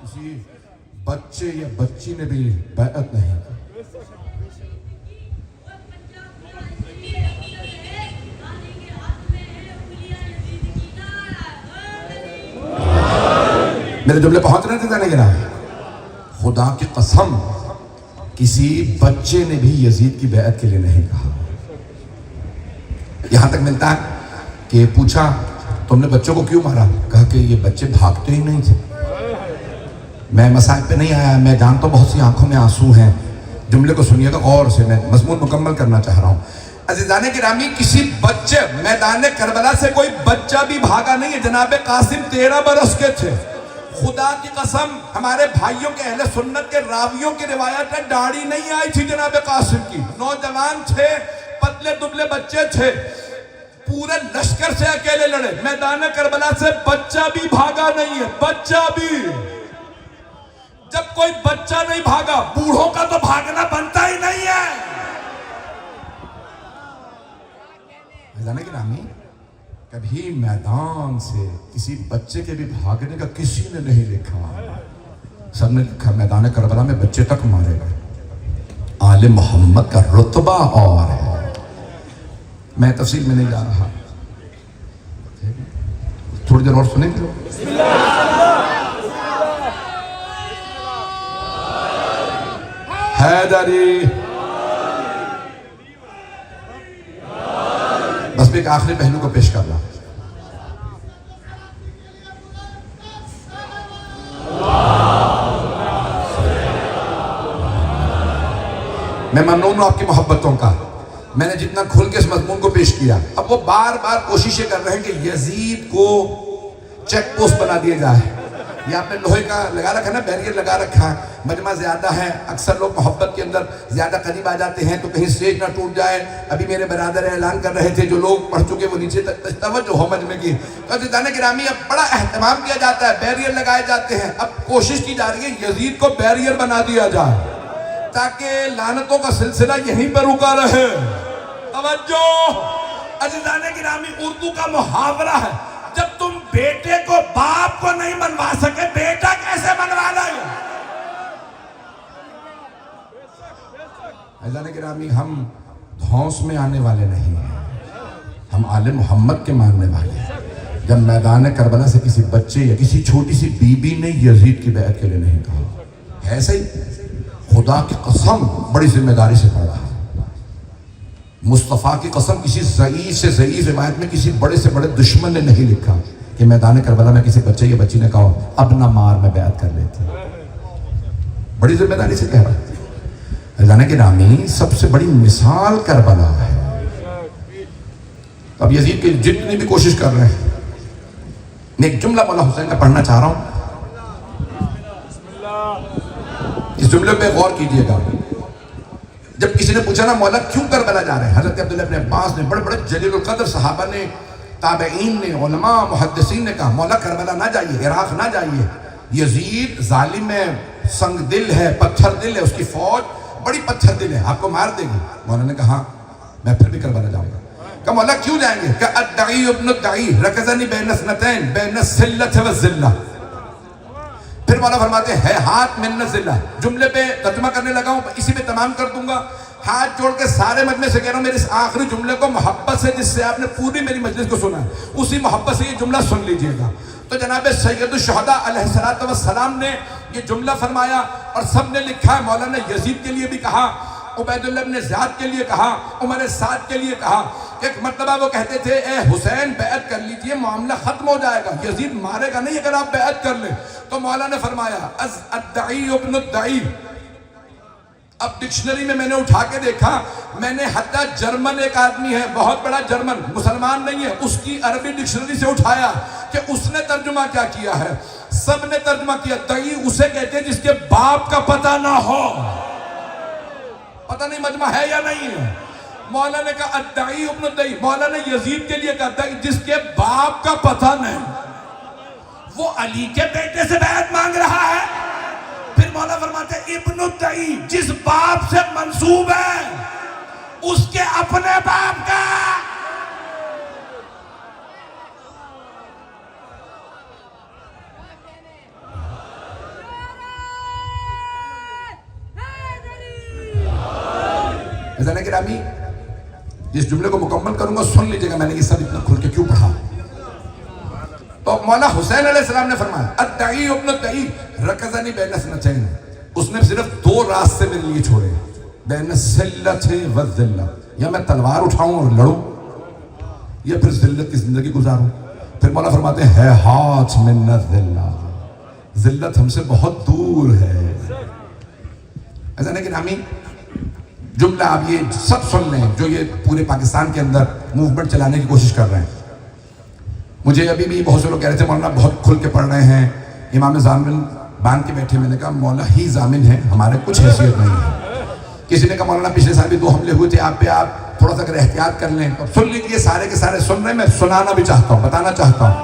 کسی بچے یا بچی نے بھی بیعت نہیں کی. میرے جملے پہنچ رہے تھے جانے گنا. خدا کی قسم کسی بچے نے بھی یزید کی بیعت کے لیے نہیں کہا. یہاں تک ملتا ہے کہ پوچھا تم نے بچوں کو کیوں مارا؟ کہا کہ یہ بچے بھاگتے ہی نہیں تھے. میں مسائل پہ نہیں آیا، میں جانتا ہوں بہت سی آنکھوں میں آنسو ہیں. جملے کو سنیے گا غور سے، میں مضمون مکمل کرنا چاہ رہا ہوں. عزیزان گرامی کسی بچے میدان کربلا سے کوئی بچہ بھی بھاگا نہیں ہے. جناب قاسم 13 برس کے تھے. خدا کی قسم ہمارے بھائیوں کے اہل سنت کے راویوں کی روایت ہے داڑھی نہیں آئی تھی جناب قاسم کی. نوجوان تھے، پتلے دبلے بچے تھے، پورے لشکر سے اکیلے لڑے. میدان کربلا سے بچہ بھی بھاگا نہیں ہے. بچہ بھی. جب کوئی بچہ نہیں بھاگا بوڑھوں کا تو بھاگنا بنتا ہی نہیں ہے. گرامی کبھی میدان سے کسی بچے کے بھی بھاگنے کا کسی نے نہیں لکھا. سب نے لکھا میدان کربلا میں بچے تک مارے گئے. آل محمد کا رتبہ اور ہے. میں تفصیل میں نہیں جا رہا، تھوڑی دیر اور سنیں گے. حیدری. بس میں ایک آخری پہلو کو پیش کر رہا ہوں. میں ممنون ہوں آپ کی محبتوں کا. میں نے جتنا کھل کے اس مضمون کو پیش کیا. اب وہ بار بار کوششیں کر رہے ہیں کہ یزید کو چیک پوسٹ بنا دیا جائے. یہ آپ نے لوہے کا لگا رکھا نا، بیریئر لگا رکھا. مجمع زیادہ ہے، اکثر لوگ محبت کے اندر زیادہ قریب آ جاتے ہیں تو کہیں سٹیج نہ ٹوٹ جائے. ابھی میرے برادر اعلان کر رہے تھے جو لوگ پڑھ چکے وہ نیچے توجہ ہو مجمع کی. عزیزان گرامی اب بڑا اہتمام کیا جاتا ہے، بیریئر لگائے جاتے ہیں. اب کوشش کی جا رہی ہے یزید کو بیریئر بنا دیا جائے تاکہ لعنتوں کا سلسلہ یہیں پر رکا رہے. توجہ. عزیزان گرامی اردو کا محاورہ ہے، جب تم بیٹے کو باپ کو نہیں منوا سکے بیٹا کیسے منوا لے. عزیزان گرامی ہم دھونس میں آنے والے نہیں ہیں، ہم آل محمد کے ماننے والے ہیں. جب میدان کربلا سے کسی بچے یا کسی چھوٹی سی بی بی نے یزید کی بیعت کے لیے نہیں کہا. ایسے ہی خدا کی قسم بڑی ذمہ داری سے پڑھا. مصطفیٰ کی قسم کسی ضعیف سے ضعیف روایت میں کسی بڑے سے بڑے دشمن نے نہیں لکھا کہ میدان کربلا میں کسی بچے یا بچی نے کہا اب نہ مار میں بیعت کر لیتی. بڑی ذمہ داری سے کہہ رہا ہے. عزیزان گرامی سب سے بڑی مثال کربلا ہے. اب یزید کے جتنی بھی کوشش کر رہے ہیں، میں ایک جملہ مولا حسین کا پڑھنا چاہ رہا ہوں. اس جملے پہ غور کیجئے گا. جب کسی نے پوچھا نا مولا کیوں کربلا جا رہے ہیں، حضرت عبداللہ ابن عباس نے، بڑے بڑے جلیل القدر صحابہ نے، تابعین نے، علماء محدثین نے کہا مولا کربلا نہ جائیے، عراق نہ جائیے، یزید ظالم ہے، سنگ دل ہے، پتھر دل ہے، اس کی فوج بڑی پتھر دل ہے، آپ کو مار دے گی. مولا نے کہا میں پھر بھی کربلا جاؤں گا. کہا مولا کیوں جائیں گے؟ کہ الدعی ابن الدعی رکزنی بین اثنتین بین الذلۃ والذلہ. پھر مولا فرماتے ہیں ہاتھ من الذلہ. جملے پہ ترجمہ کرنے لگا ہوں، اسی پہ تمام کر دوں گا. ہاتھ جوڑ کے سارے مجمع سے کہہ رہا ہوں، میرے اس آخری جملے کو محبت سے، جس سے آپ نے پوری میری مجلس کو سنا ہے، اسی محبت سے یہ جملہ سن لیجئے گا. تو جناب سید الشہداء علیہ السلام نے یہ جملہ فرمایا اور سب نے لکھا ہے. مولا نے یزید کے لیے بھی کہا، عبید اللہ بن زیاد کے لیے کہا، عمر سعد کے لیے کہا. ایک مرتبہ وہ کہتے تھے اے حسین بیعت کر لیجئے، معاملہ ختم ہو جائے گا، یزید مارے گا نہیں اگر آپ بیعت کر لیں. تو مولا نے فرمایا از الدعی ابن الدعی. اب ڈکشنری میں نے اٹھا کے دیکھا، میں نے حتیٰ جرمن ایک آدمی ہے بہت بڑا جرمن، مسلمان نہیں ہے، اس کی عربی ڈکشنری سے اٹھایا کہ اس نے ترجمہ کیا کیا ہے. سب نے ترجمہ کیا دعی اسے کہتے ہیں جس کے باپ کا پتہ نہ ہو. پتہ نہیں مجمع ہے یا نہیں ہے. مولا نے کہا الدعی ابن الدعی. مولا نے یزید کے لیے کہا دعی جس کے باپ کا پتہ نہیں. وہ علی کے بیٹے سے بیعت مانگ رہا ہے. پھر مولا فرماتے ہیں ابن الدعی جس باپ سے منسوب ہے اس کے اپنے باپ کا. عزیزان گرامی، جس جملے کو مکمل کروں گا سن لیجئے گا میں نے یہ سب اتنا کھل کے کیوں پڑھا. تو مولا حسین علیہ السلام نے فرمایا الدعی ابن الدعی رکزنی بین اثنتین. اس نے صرف دو راستے میرے لیے چھوڑے، بین الذلۃ والذلہ. یا میں تلوار اٹھاؤں اور لڑوں یا پھر ذلت کی زندگی گزاروں. پھر مولا فرماتے ہیں ہیہات من الذلہ، ذلت ہم سے بہت دور ہے. عزیزان گرامی، جملہ آپ یہ سب سن لیں جو یہ پورے پاکستان کے اندر موومنٹ چلانے کی کوشش کر رہے ہیں. مجھے ابھی بھی بہت سے لوگ کہہ رہے تھے مولانا بہت کھل کے پڑھ رہے ہیں، امام ضامن باندھ کے بیٹھے. میں نے کہا مولا ہی ضامن ہے، ہمارے کچھ حیثیت نہیں ہے. کسی نے کہا مولانا پچھلے سال بھی 2 حملے ہوئے تھے آپ پہ، آپ تھوڑا سا اگر احتیاط کر لیں. سن لیجیے، سارے کے سارے سن رہے ہیں، میں سنانا بھی چاہتا ہوں، بتانا چاہتا ہوں.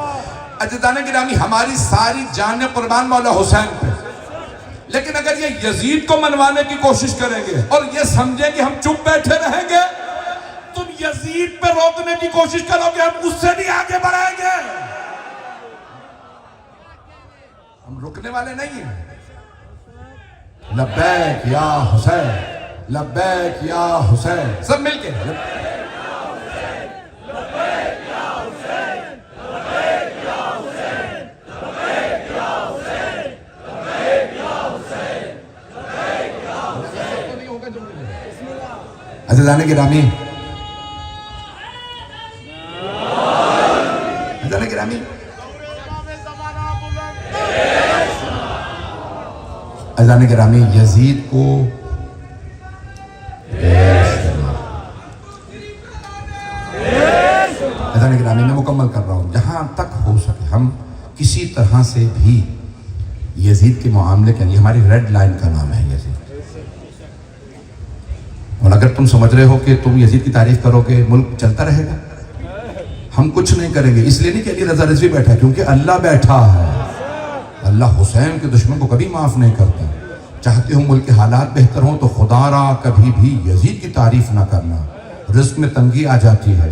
عزیزان گرامی، ہماری ساری جانیں قربان مولا حسین پہ، لیکن اگر یہ یزید کو منوانے کی کوشش کریں گے اور یہ سمجھیں کہ ہم چپ بیٹھے رہیں گے، تم یزید پہ روکنے کی کوشش کرو گے، ہم اس سے بھی آگے بڑھائیں گے. ہم رکنے والے نہیں ہیں. لبیک یا حسین، لبیک یا حسین، سب مل کے عزیزان گرامی، عزیزان گرامی، عزیزان گرامی، یزید کو عزیزان گرامی میں مکمل کر رہا ہوں. جہاں تک ہو سکے ہم کسی طرح سے بھی یزید کے معاملے کے لیے، ہماری ریڈ لائن کا نام ہے یزید. اور اگر تم سمجھ رہے ہو کہ تم یزید کی تعریف کرو کہ ملک چلتا رہے گا، ہم کچھ نہیں کریں گے. اس لیے نہیں کہ علی رضا رضوی بیٹھا ہے، کیونکہ اللہ بیٹھا ہے. اللہ حسین کے دشمن کو کبھی معاف نہیں کرتا. چاہتے ہو ملک کے حالات بہتر ہوں تو خدا را کبھی بھی یزید کی تعریف نہ کرنا. رزق میں تنگی آ جاتی ہے،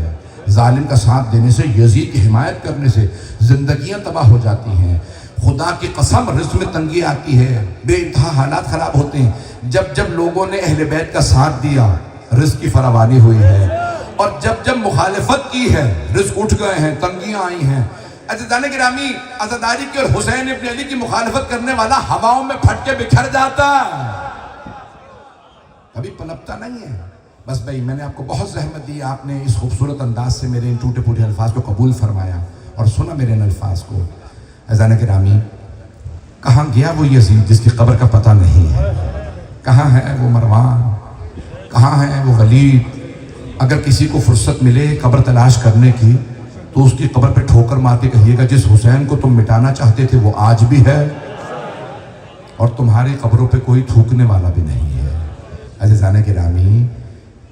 ظالم کا ساتھ دینے سے، یزید کی حمایت کرنے سے زندگیاں تباہ ہو جاتی ہیں. خدا کی قسم رزق میں تنگی آتی ہے، بے انتہا حالات خراب ہوتے ہیں. جب جب لوگوں نے اہل بیت کا ساتھ دیا رزق کی فراوانی ہوئی ہے، اور جب جب مخالفت کی ہے رزق اٹھ گئے ہیں، تنگیاں آئی ہیں. عزیزان گرامی، عزاداری کی اور حسین ابن علی کی مخالفت کرنے والا ہواؤں میں پھٹ کے بکھر جاتا، کبھی پنپتا نہیں ہے. بس بھائی میں نے آپ کو بہت زحمت دی، آپ نے اس خوبصورت انداز سے میرے ان ٹوٹے پھوٹے الفاظ کو قبول فرمایا اور سنا میرے ان الفاظ کو. عزیزان گرامی، کہاں گیا وہ یزید جس کی قبر کا پتہ نہیں ہے؟ کہاں ہے وہ مروان؟ کہاں ہے وہ ولید؟ اگر کسی کو فرصت ملے قبر تلاش کرنے کی تو اس کی قبر پہ ٹھوکر مار کے کہیے گا جس حسین کو تم مٹانا چاہتے تھے وہ آج بھی ہے اور تمہاری قبروں پہ کوئی تھوکنے والا بھی نہیں ہے۔ عزیزان گرامی،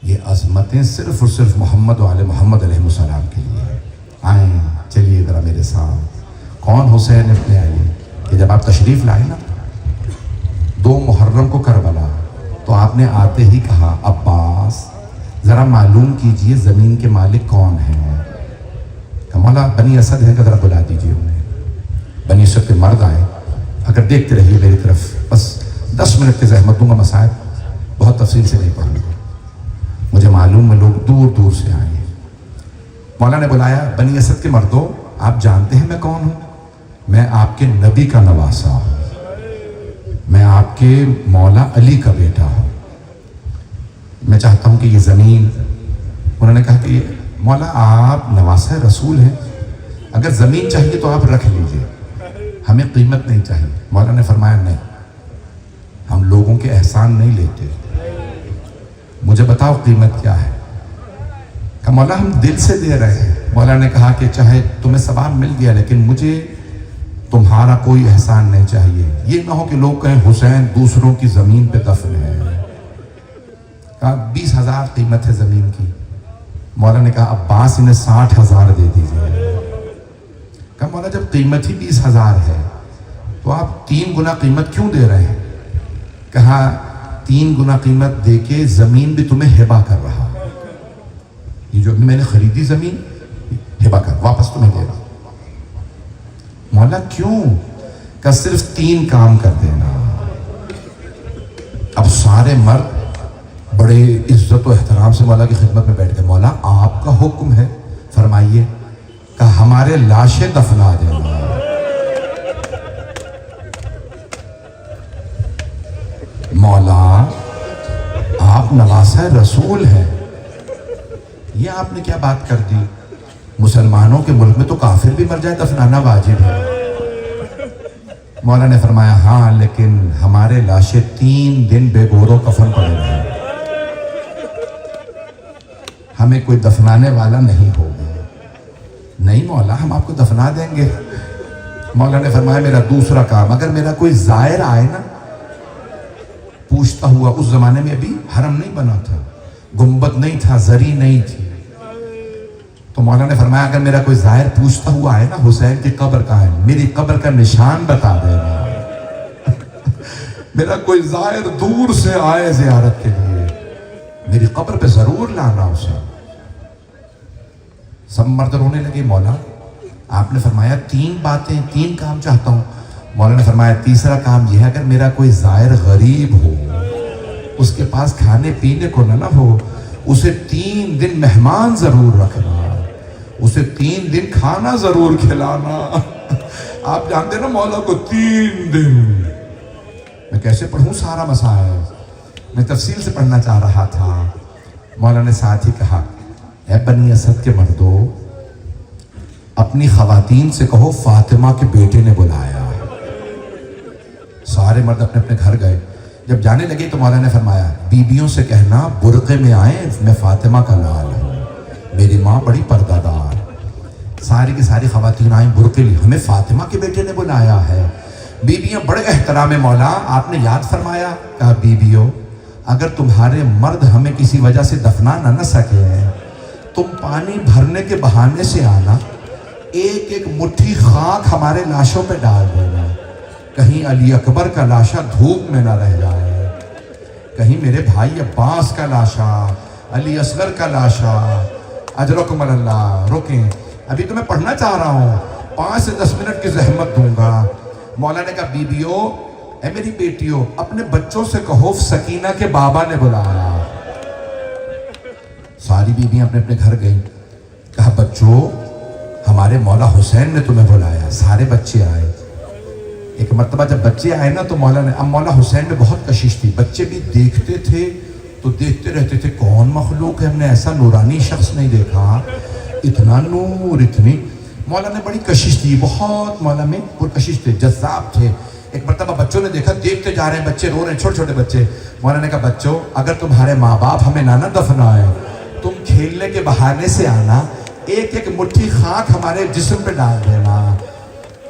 یہ عظمتیں صرف اور صرف محمد و آل محمد علیہ السلام کے لیے ہیں۔ آئیں، چلیے ذرا میرے ساتھ۔ کون حسین ابن علی کہ جب آپ تشریف لائے نا 2 محرم کو کربلا، تو آپ نے آتے ہی کہا عباس ذرا معلوم کیجئے زمین کے مالک کون ہیں؟ کہ مولا بنی اسد ہیں کہ ذرا بلا دیجئے انہیں۔ بنی اسد کے مرد آئے، اگر دیکھتے رہیے میری طرف، بس 10 منٹ کی زحمت دوں گا، مسائل بہت تفصیل سے نہیں پڑھوں گا، مجھے معلوم ہے لوگ دور دور سے آئے ہیں۔ مولا نے بلایا، بنی اسد کے مردوں آپ جانتے ہیں میں کون ہوں؟ میں آپ کے نبی کا نواسہ ہوں، میں آپ کے مولا علی کا بیٹا ہوں، میں چاہتا ہوں کہ یہ زمین، انہوں نے کہا کہ مولا آپ نواسہ رسول ہیں، اگر زمین چاہیے تو آپ رکھ لیجئے، ہمیں قیمت نہیں چاہیے۔ مولا نے فرمایا نہیں، ہم لوگوں کے احسان نہیں لیتے، مجھے بتاؤ قیمت کیا ہے؟ کہ مولا ہم دل سے دے رہے ہیں۔ مولا نے کہا کہ چاہے تمہیں ثواب مل گیا لیکن مجھے تمہارا کوئی احسان نہیں چاہیے، یہ نہ ہو کہ لوگ کہیں حسین دوسروں کی زمین پہ دفن ہے۔ کہا 20,000 قیمت ہے زمین کی۔ مولا نے کہا عباس انہیں 60,000 دے دیجیے۔ کہا مولا جب قیمت ہی 20,000 ہے تو آپ 3 گنا قیمت کیوں دے رہے ہیں؟ کہا 3 گنا قیمت دے کے زمین بھی تمہیں ہبہ کر رہا، یہ جو میں نے خریدی زمین ہبہ کر واپس تمہیں دے رہا۔ مولا کیوں؟ کہ صرف 3 کام کر دینا۔ اب سارے مرد بڑے عزت و احترام سے مولا کی خدمت میں بیٹھ گئے۔ مولا آپ کا حکم ہے، فرمائیے۔ کہ ہمارے لاشیں دفنا دینا۔ مولا آپ نواسہ رسول ہیں، یہ آپ نے کیا بات کر دی؟ مسلمانوں کے ملک میں تو کافر بھی مر جائے دفنانا واجب ہے۔ مولا نے فرمایا ہاں لیکن ہمارے لاشیں 3 دن بے گور و کفن پڑے رہیں، ہمیں کوئی دفنانے والا نہیں ہوگا۔ نہیں مولا ہم آپ کو دفنا دیں گے۔ مولا نے فرمایا میرا دوسرا کام، اگر میرا کوئی زائر آئے نا پوچھتا ہوا، اس زمانے میں ابھی حرم نہیں بنا تھا، گنبد نہیں تھا، زری نہیں تھی، تو مولا نے فرمایا اگر میرا کوئی زائر پوچھتا ہوا آئے نا حسین کی قبر کہاں ہے، میری قبر کا نشان بتا دینا۔ میرا کوئی زائر دور سے آئے زیارت کے لیے، میری قبر پہ ضرور لانا اسے۔ سب مرد رونے لگے۔ مولا آپ نے فرمایا 3 باتیں، 3 کام چاہتا ہوں۔ مولا نے فرمایا تیسرا کام یہ ہے اگر میرا کوئی زائر غریب ہو، اس کے پاس کھانے پینے کو نہ ہو، اسے 3 دن مہمان ضرور رکھنا، اسے 3 دن کھانا ضرور کھلانا۔ آپ جانتے نا مولا کو 3 دن، میں کیسے پڑھوں سارا مسائل، میں تفصیل سے پڑھنا چاہ رہا تھا۔ مولا نے ساتھ ہی کہا اے بنی اسد کے مردوں، اپنی خواتین سے کہو فاطمہ کے بیٹے نے بلایا۔ سارے مرد اپنے اپنے گھر گئے۔ جب جانے لگے تو مولا نے فرمایا بیبیوں سے کہنا برقعے میں آئیں، میں فاطمہ کا لال ہوں، میری ماں بڑی پردہ دار۔ ساری کی ساری خواتین آئیں برقعے لی، ہمیں فاطمہ کے بیٹے نے بلایا ہے۔ بیبیاں بڑے احترام مولا، آپ نے یاد فرمایا، کہا بیبیوں اگر تمہارے مرد ہمیں کسی وجہ سے دفنا نہ سکے تم پانی بھرنے کے بہانے سے آنا، ایک ایک مٹھی خاک ہمارے لاشوں پہ ڈال دینا، کہیں علی اکبر کا لاشا دھوپ میں نہ رہ جائے، کہیں میرے بھائی عباس کا لاشا، علی اصغر کا لاشا۔ اجرکم اللہ، رکیں ابھی تو میں پڑھنا چاہ رہا ہوں، 5 سے 10 منٹ کی زحمت دوں گا۔ مولا نے کہا بیبیوں اے میری بیٹیوں، اپنے بچوں سے کہو سکینہ کے بابا نے بلایا۔ ساری بیبیاں اپنے اپنے گھر گئیں۔ کہا بچوں ہمارے مولا حسین نے تمہیں بلایا۔ سارے بچے آئے۔ ایک مرتبہ جب بچے آئے نا تو مولا نے، اب مولا حسین میں بہت کشش تھی، بچے بھی دیکھتے تھے تو دیکھتے رہتے تھے کون مخلوق ہے، ہم نے ایسا نورانی شخص نہیں دیکھا، اتنا نور، اتنی۔ مولا نے بڑی کشش تھی، بہت مولا میں پرکشش تھے، جذاب تھے۔ ایک مرتبہ بچوں نے دیکھا، دیکھتے جا رہے ہیں، بچے رو رہے ہیں، چھوٹے چھوٹے بچے۔ مولا نے کہا بچوں اگر تمہارے ماں باپ ہمیں نہ دفنائے، تم کھیلنے کے بہانے سے آنا، ایک ایک مٹھی خاک ہمارے جسم پہ ڈال دینا۔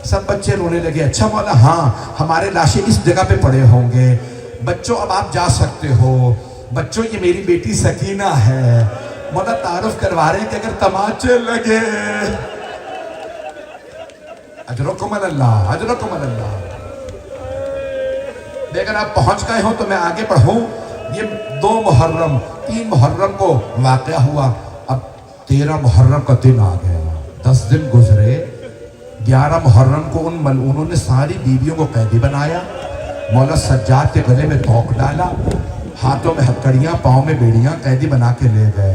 سب بچے رونے لگے. اچھا مولا ہاں ہمارے لاشیں اس جگہ پہ پڑے ہوں گے. بچوں اب آپ جا سکتے ہو. بچوں یہ میری بیٹی سکینہ ہے. مولا تعارف کروا رہے ہیں کہ اگر تماچے لگے. اجرکم اللہ اجرکم اللہ. لیکن آپ پہنچ گئے ہوں تو میں آگے بڑھوں. یہ 2 محرم 3 محرم کو واقعہ ہوا. اب 13 محرم کا دن آ گیا. 10 دن گزرے. 11 محرم کو ان ملعونوں نے ساری بیویوں کو قیدی بنایا. مولا سجاد کے گلے میں توق ڈالا, ہاتھوں میں ہتکڑیاں, پاؤں میں بیڑیاں, قیدی بنا کے لے گئے.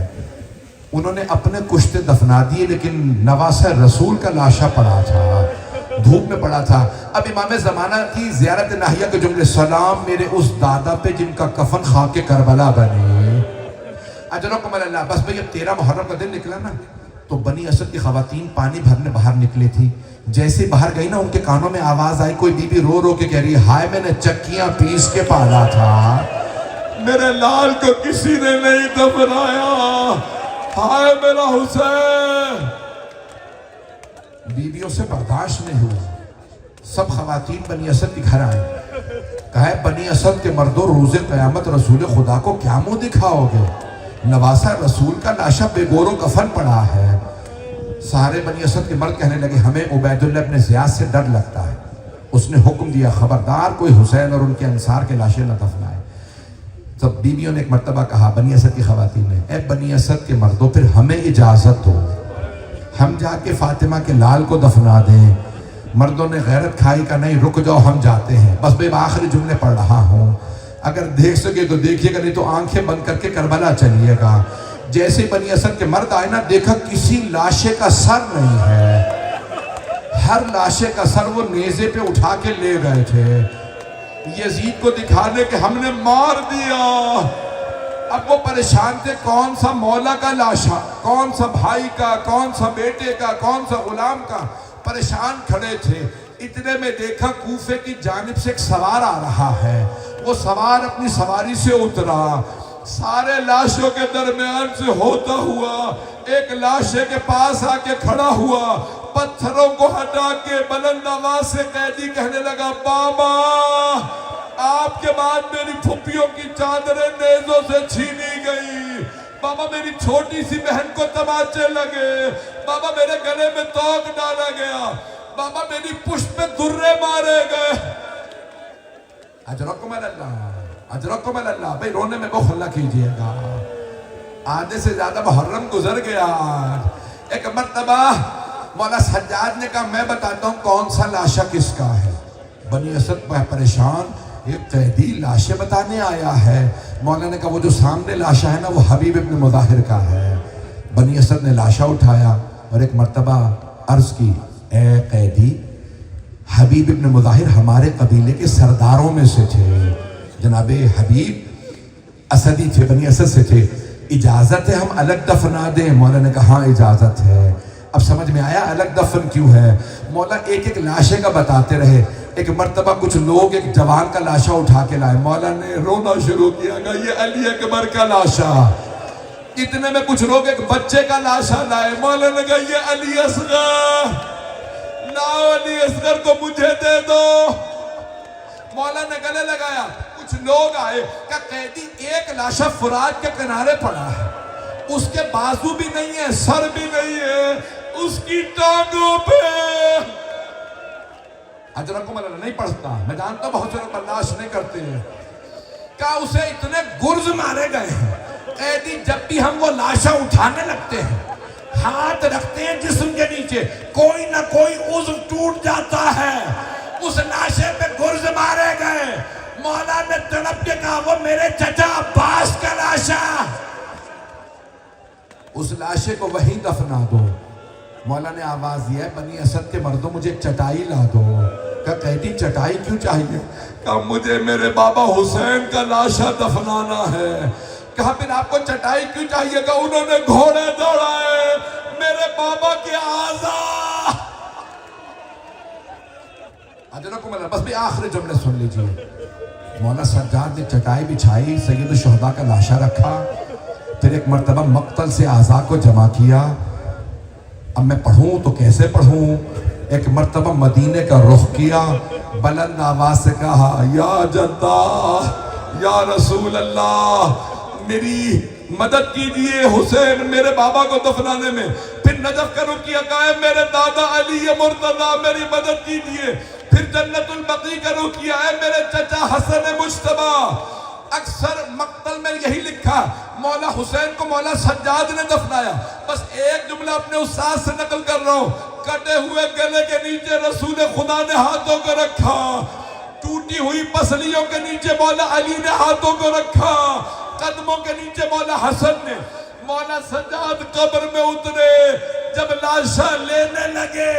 انہوں نے اپنے کشتے دفنا دیے, لیکن نواسہ رسول کا لاشا پڑا تھا, دھوپ میں پڑا تھا. اب امام زمانہ کی زیارت ناہیہ کے جملے, سلام میرے اس دادا پہ جن کا کفن خاک کربلا بنے. اجرکم اللہ. بس بھئی اب 13 محرم کا دن نکلا نا, تو بنی اسد کی خواتین پانی بھرنے باہر نکلی تھی. جیسے باہر گئی نا, ان کے کانوں میں آواز آئی, کوئی بی بی رو رو کے کہہ رہی ہے, ہائے میں نے چکیاں پیس کے پالا تھا, میرے لال کو کسی نے نہیں دفنایا, ہائے میرا حسین. بیویوں سے برداشت نہیں ہوا. سب خواتین بنی اسد کے گھر آئیں. کہا ہے بنی اسد کے مردوں, روز قیامت رسول خدا کو کیا منہ دکھاؤ گے؟ نواسہ رسول کا لاشا بے گور و کفن پڑا ہے. سارے بنی اسد کے مرد کہنے لگے, ہمیں عبید اللہ ابن زیاد سے ڈر لگتا ہے. اس نے حکم دیا, خبردار کوئی حسین اور ان کے انصار کے لاشیں نہ دفنائے. سب بیویوں نے ایک مرتبہ کہا, بنی اسد کی خواتین نے, اے بنی اسد کے مردوں پھر ہمیں اجازت دو, ہم جا کے فاطمہ کے لال کو دفنا دیں. مردوں نے غیرت کھائی کا نہیں, رک جاؤ ہم جاتے ہیں. بس میں آخری جملے پڑھ رہا ہوں, اگر دیکھ سکے تو دیکھیے گا, نہیں تو آنکھیں بند کر کے کربلا چلیے گا. جیسے بنی اسد کے مرد آئے نا, دیکھا کسی لاشے کا سر نہیں ہے. ہر لاشے کا سر وہ نیزے پہ اٹھا کے لے گئے تھے, یزید کو دکھانے کے ہم نے مار دیا. اب وہ پریشان تھے, کون سا مولا کا لاشا, کون سا بھائی کا, کون سا بیٹے کا, کون سا غلام کا. پریشان کھڑے تھے. اتنے میں دیکھا کوفے کی جانب سے ایک سوار آ رہا ہے. وہ سوار اپنی سواری سے اترا, سارے لاشوں کے درمیان سے ہوتا ہوا ایک لاشے کے پاس آ کے کھڑا ہوا, پتھروں کو ہٹا کے بلند آواز سے قیدی کہنے لگا, بابا آپ کے بعد میری پھپھیوں کی چادریں نیزوں سے چھینی گئی, بابا میری چھوٹی سی بہن کو تماچے لگے, بابا میرے گلے میں توق ڈالا گیا, بابا میری پشت پہ درے مارے گئے. اجرکم اللہ اجرکم اللہ. بھئی رونے میں بخل نہ کیجئے گا, آدھے سے زیادہ محرم گزر گیا. ایک مرتبہ مولا سجاد نے کہا, میں بتاتا ہوں کون سا لاشا کس کا ہے. بنی اسد پریشان, ایک قیدی لاشیں بتانے آیا ہے. مولا نے کہا وہ جو سامنے لاشا ہے نا, وہ حبیب ابن مظاہر کا ہے. بنی اسد نے لاشا اٹھایا اور ایک مرتبہ عرض کی, اے قیدی, حبیب ابن مظاہر ہمارے قبیلے کے سرداروں میں سے تھے. جناب حبیب اسدی تھے, بنی اسد سے تھے, اجازت ہے ہم الگ دفنا دیں؟ مولا نے کہا ہاں اجازت ہے. اب سمجھ میں آیا الگ دفن کیوں ہے. مولا ایک ایک لاشے کا بتاتے رہے. ایک مرتبہ کچھ لوگ ایک جوان کا لاشا اٹھا کے لائے. مولا نے رونا شروع کیا, گا یہ علی اکبر کا لاشا. اتنے میں کچھ لوگ ایک بچے کا لاشا لائے. مولا نے کہا یہ علی اصغر, لاؤ علی اصغر کو مجھے دے دو. مولا نے گلے لگایا. کچھ لوگ آئے, کہ قیدی ایک لاشا فرات کے کنارے پڑا ہے, اس کے بازو بھی نہیں ہے, سر بھی نہیں ہے, اس کی ٹانگوں پہ. اجرکم اللہ نہیں پڑھتا, میں جانتا ہوں بہت سے لوگ برداشت نہیں کرتے ہیں. کہا اسے اتنے گرز مارے گئے ہیں. قیدی جب بھی ہم وہ لاشا اٹھانے لگتے ہیں, ہاتھ رکھتے ہیں جسم کے نیچے, کوئی نہ کوئی عضو ٹوٹ جاتا ہے. اس لاشے پہ گرز مارے گئے. مولا نے تڑپ کے کہا وہ میرے چچا عباس کا لاشا, اس لاشے کو وہیں دفنا دو. مولا نے آواز دیا ہے, بنی اسد کے مردوں مجھے ایک چٹائی لا دو. کہا قیدی چٹائی کیوں چاہیے؟ کہا مجھے میرے بابا حسین کا لاشا دفنانا ہے. کہا پھر آپ کو چٹائی کیوں چاہیے؟ کہا انہوں نے گھوڑے دوڑائے میرے بابا کے اعضاء. اجرکم اللہ. بس بھی آخری جملے سن لیجئے. مولا سجاد نے چٹائی بچھائی, سید الشہداء کا لاشا رکھا, پھر ایک مرتبہ مقتل سے اعضاء کو جمع کیا. اب میں پڑھوں تو کیسے پڑھوں؟ ایک مرتبہ مدینے کا رخ کیا، بلند آواز سے کہا یا جدہ یا رسول اللہ میری مدد کیجئے حسین میرے بابا کو دفنانے میں. پھر نجف کا رخ کیا، کہا میرے دادا علی مرتضیٰ میری مدد کیجئے. پھر جنت البقیع کا رخ کیا، اے میرے چچا حسن مجتبی. اکثر مقتل میں یہی لکھا مولا حسین کو مولا سجاد نے دفنایا. بس ایک جملہ اپنے استاد سے نقل کر رہا ہوں، کٹے ہوئے گلے کے نیچے رسول خدا نے ہاتھوں کو رکھا، ٹوٹی ہوئی پسلیوں کے نیچے مولا علی نے ہاتھوں کو رکھا، قدموں کے نیچے مولا حسن نے. مولا سجاد قبر میں اترے، جب لاشاں لینے لگے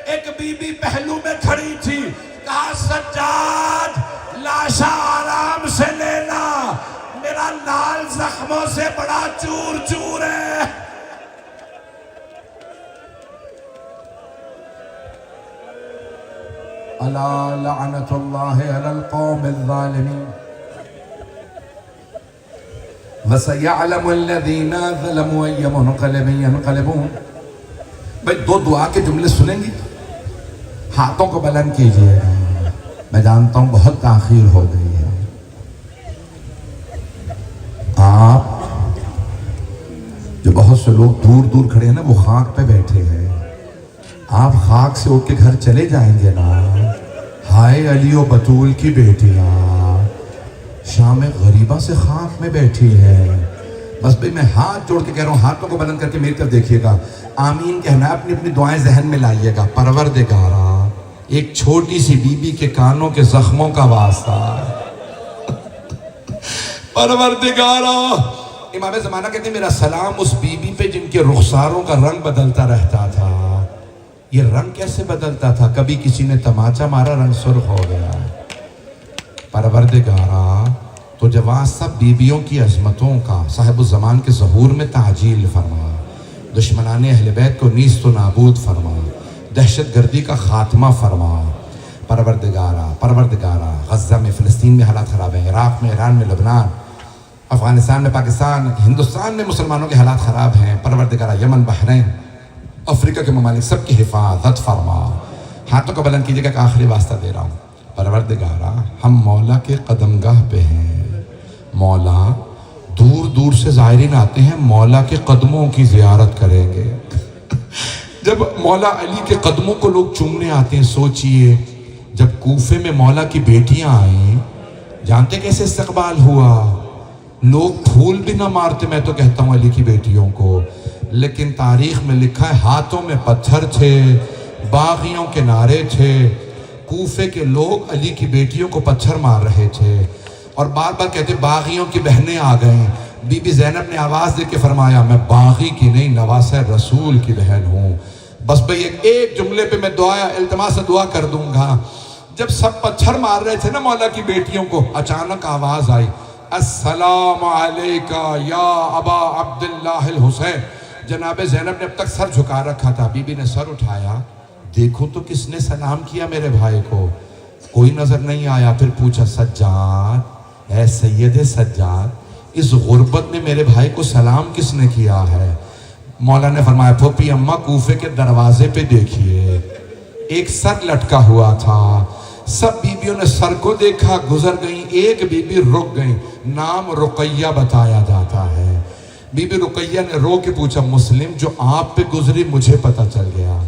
ایک بی بی پہلو میں کھڑی تھی، کہا سجاد لاشاں آرام سے لینا، میرا لال زخموں سے بڑا چور چور ہے. الا لعنت اللہ علی القوم الظالمین وَسَيَعْلَمُ الَّذِينَ ظَلَمُوا أَيَّ مُنْقَلِبٍ يَنْقَلِبُونَ. بھئی دو دعا کے جملے سنیں گی، ہاتھوں کو بلند کیجئے. میں جانتا ہوں بہت تاخیر ہو گئی ہے. آپ جو بہت سے لوگ دور دور کھڑے ہیں نا، وہ خاک پہ بیٹھے ہیں. آپ خاک سے اٹھ کے گھر چلے جائیں گے نا. ہائے علی و بطول کی بیٹیاں شام غریبہ سے خاک میں بیٹھی ہے. بس بھئی میں ہاتھ جوڑ کے کہہ رہا ہوں، ہاتھوں کو بلند کر کے میری طرف دیکھیے گا، آمین کہنا ہے. اپنی اپنی دعائیں ذہن میں لائیے گا. پروردگارا ایک چھوٹی سی بی بی کے کانوں کے زخموں کا واسطہ، پروردگارا. امام زمانہ کہتے ہیں میرا سلام اس بی بی پہ جن کے رخساروں کا رنگ بدلتا رہتا تھا. یہ رنگ کیسے بدلتا تھا؟ کبھی کسی نے تماچا مارا رنگ سرخ ہو گیا. پروردگارا تو جواب سب بیویوں کی عظمتوں کا صاحب الزمان کے ظہور میں تعجیل فرما، دشمنان اہل بیت کو نیست و نابود فرما، دہشت گردی کا خاتمہ فرما. پروردگارا غزہ میں، فلسطین میں حالات خراب ہیں، عراق میں، ایران میں، لبنان، افغانستان میں، پاکستان، ہندوستان میں مسلمانوں کے حالات خراب ہیں. پروردگارا یمن، بحرین، افریقہ کے ممالک سب کی حفاظت فرما. ہاتھوں کو بلند کیجیے گا کہ آخری واسطہ دے رہا ہوں. پروردگارا ہم مولا کے قدم گاہ پہ ہیں. مولا دور دور سے زائرین آتے ہیں، مولا کے قدموں کی زیارت کریں گے. جب مولا علی کے قدموں کو لوگ چومنے آتے ہیں، سوچئے جب کوفے میں مولا کی بیٹیاں آئیں، جانتے کیسے استقبال ہوا؟ لوگ پھول بھی نہ مارتے، میں تو کہتا ہوں علی کی بیٹیوں کو، لیکن تاریخ میں لکھا ہے ہاتھوں میں پتھر تھے، باغیوں کے نعرے تھے. کوفے کے لوگ علی کی بیٹیوں کو پتھر مار رہے تھے اور بار بار کہتے باغیوں کی بہنیں آ گئیں. بی بی زینب نے آواز دے کے فرمایا میں باغی کی نہیں، نواسہ رسول کی بہن ہوں. بس بھئی ایک جملے پہ میں التماس سے دعا کر دوں گا. جب سب پتھر مار رہے تھے نا مولا کی بیٹیوں کو، اچانک آواز آئی السلام علیکہ یا ابا عبداللہ الحسین. جناب زینب نے اب تک سر جھکا رکھا تھا، بی بی نے سر اٹھایا، دیکھو تو کس نے سلام کیا میرے بھائی کو. کوئی نظر نہیں آیا. پھر پوچھا سجاد، اے سید سجاد، اس غربت میں میرے بھائی کو سلام کس نے کیا ہے؟ مولا نے فرمایا پھوپھی اماں کوفے کے دروازے پہ دیکھیے، ایک سر لٹکا ہوا تھا. سب بیویوں نے سر کو دیکھا، گزر گئیں. ایک بی بی رک گئیں، نام رقیہ بتایا جاتا ہے. بی بی رقیہ نے رو کے پوچھا مسلم جو آپ پہ گزری مجھے پتا چل گیا،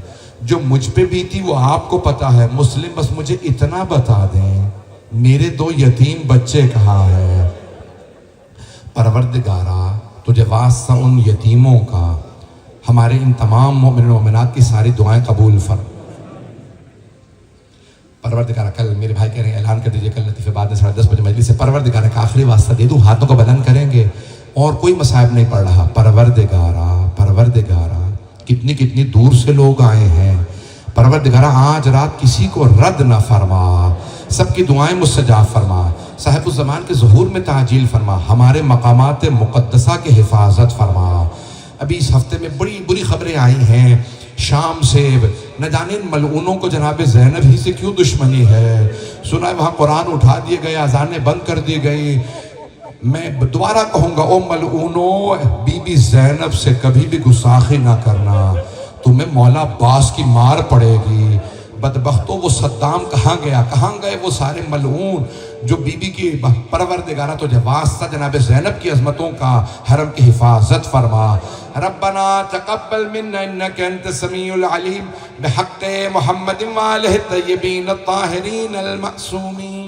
جو مجھ پہ بیتی وہ آپ کو پتا ہے. مسلم بس مجھے اتنا بتا دیں میرے 2 یتیم بچے کہاں ہیں؟ پروردگارا تجھے واسطہ ان یتیموں کا، ہمارے ان تمام مومن و مومنات کی ساری دعائیں قبول فرما. پروردگارہ کل میرے بھائی کہہ رہے ہیں اعلان کر دیجئے کل لطیفے بعد 10:30 بجے مجلس سے. پروردگارہ کا آخری واسطہ دے دوں، ہاتھوں کو بلند کریں گے اور کوئی مصائب نہیں پڑ رہا. پروردگارہ کتنی کتنی دور سے لوگ آئے ہیں. پروردگارہ آج رات کسی کو رد نہ فرما، سب کی دعائیں مستجاب فرما. صاحب الزمان کے ظہور میں تعجیل فرما، ہمارے مقامات مقدسہ کی حفاظت فرما. ابھی اس ہفتے میں بڑی بری خبریں آئی ہیں شام سے، نہ جانے ان ملعونوں کو جناب زینب ہی سے کیوں دشمنی ہے. سنا ہے وہاں قرآن اٹھا دیے گئے، اذانیں بند کر دی گئی. میں دوبارہ کہوں گا او ملعونوں، بی بی زینب سے کبھی بھی گستاخی نہ کرنا. تمہیں مولا عباس کی مار پڑے گی۔ بدبختوں وہ صدام کہاں گیا، کہاں گئے وہ سارے ملعون جو بی بی کی پروردگارہ تو جواز تھا جناب زینب کی عظمتوں کا، حرم کی حفاظت فرما۔ ربنا تقبل منا انک انت السمیع العلیم بحق محمد وآلہ الطیبین الطاہرین المعصومین۔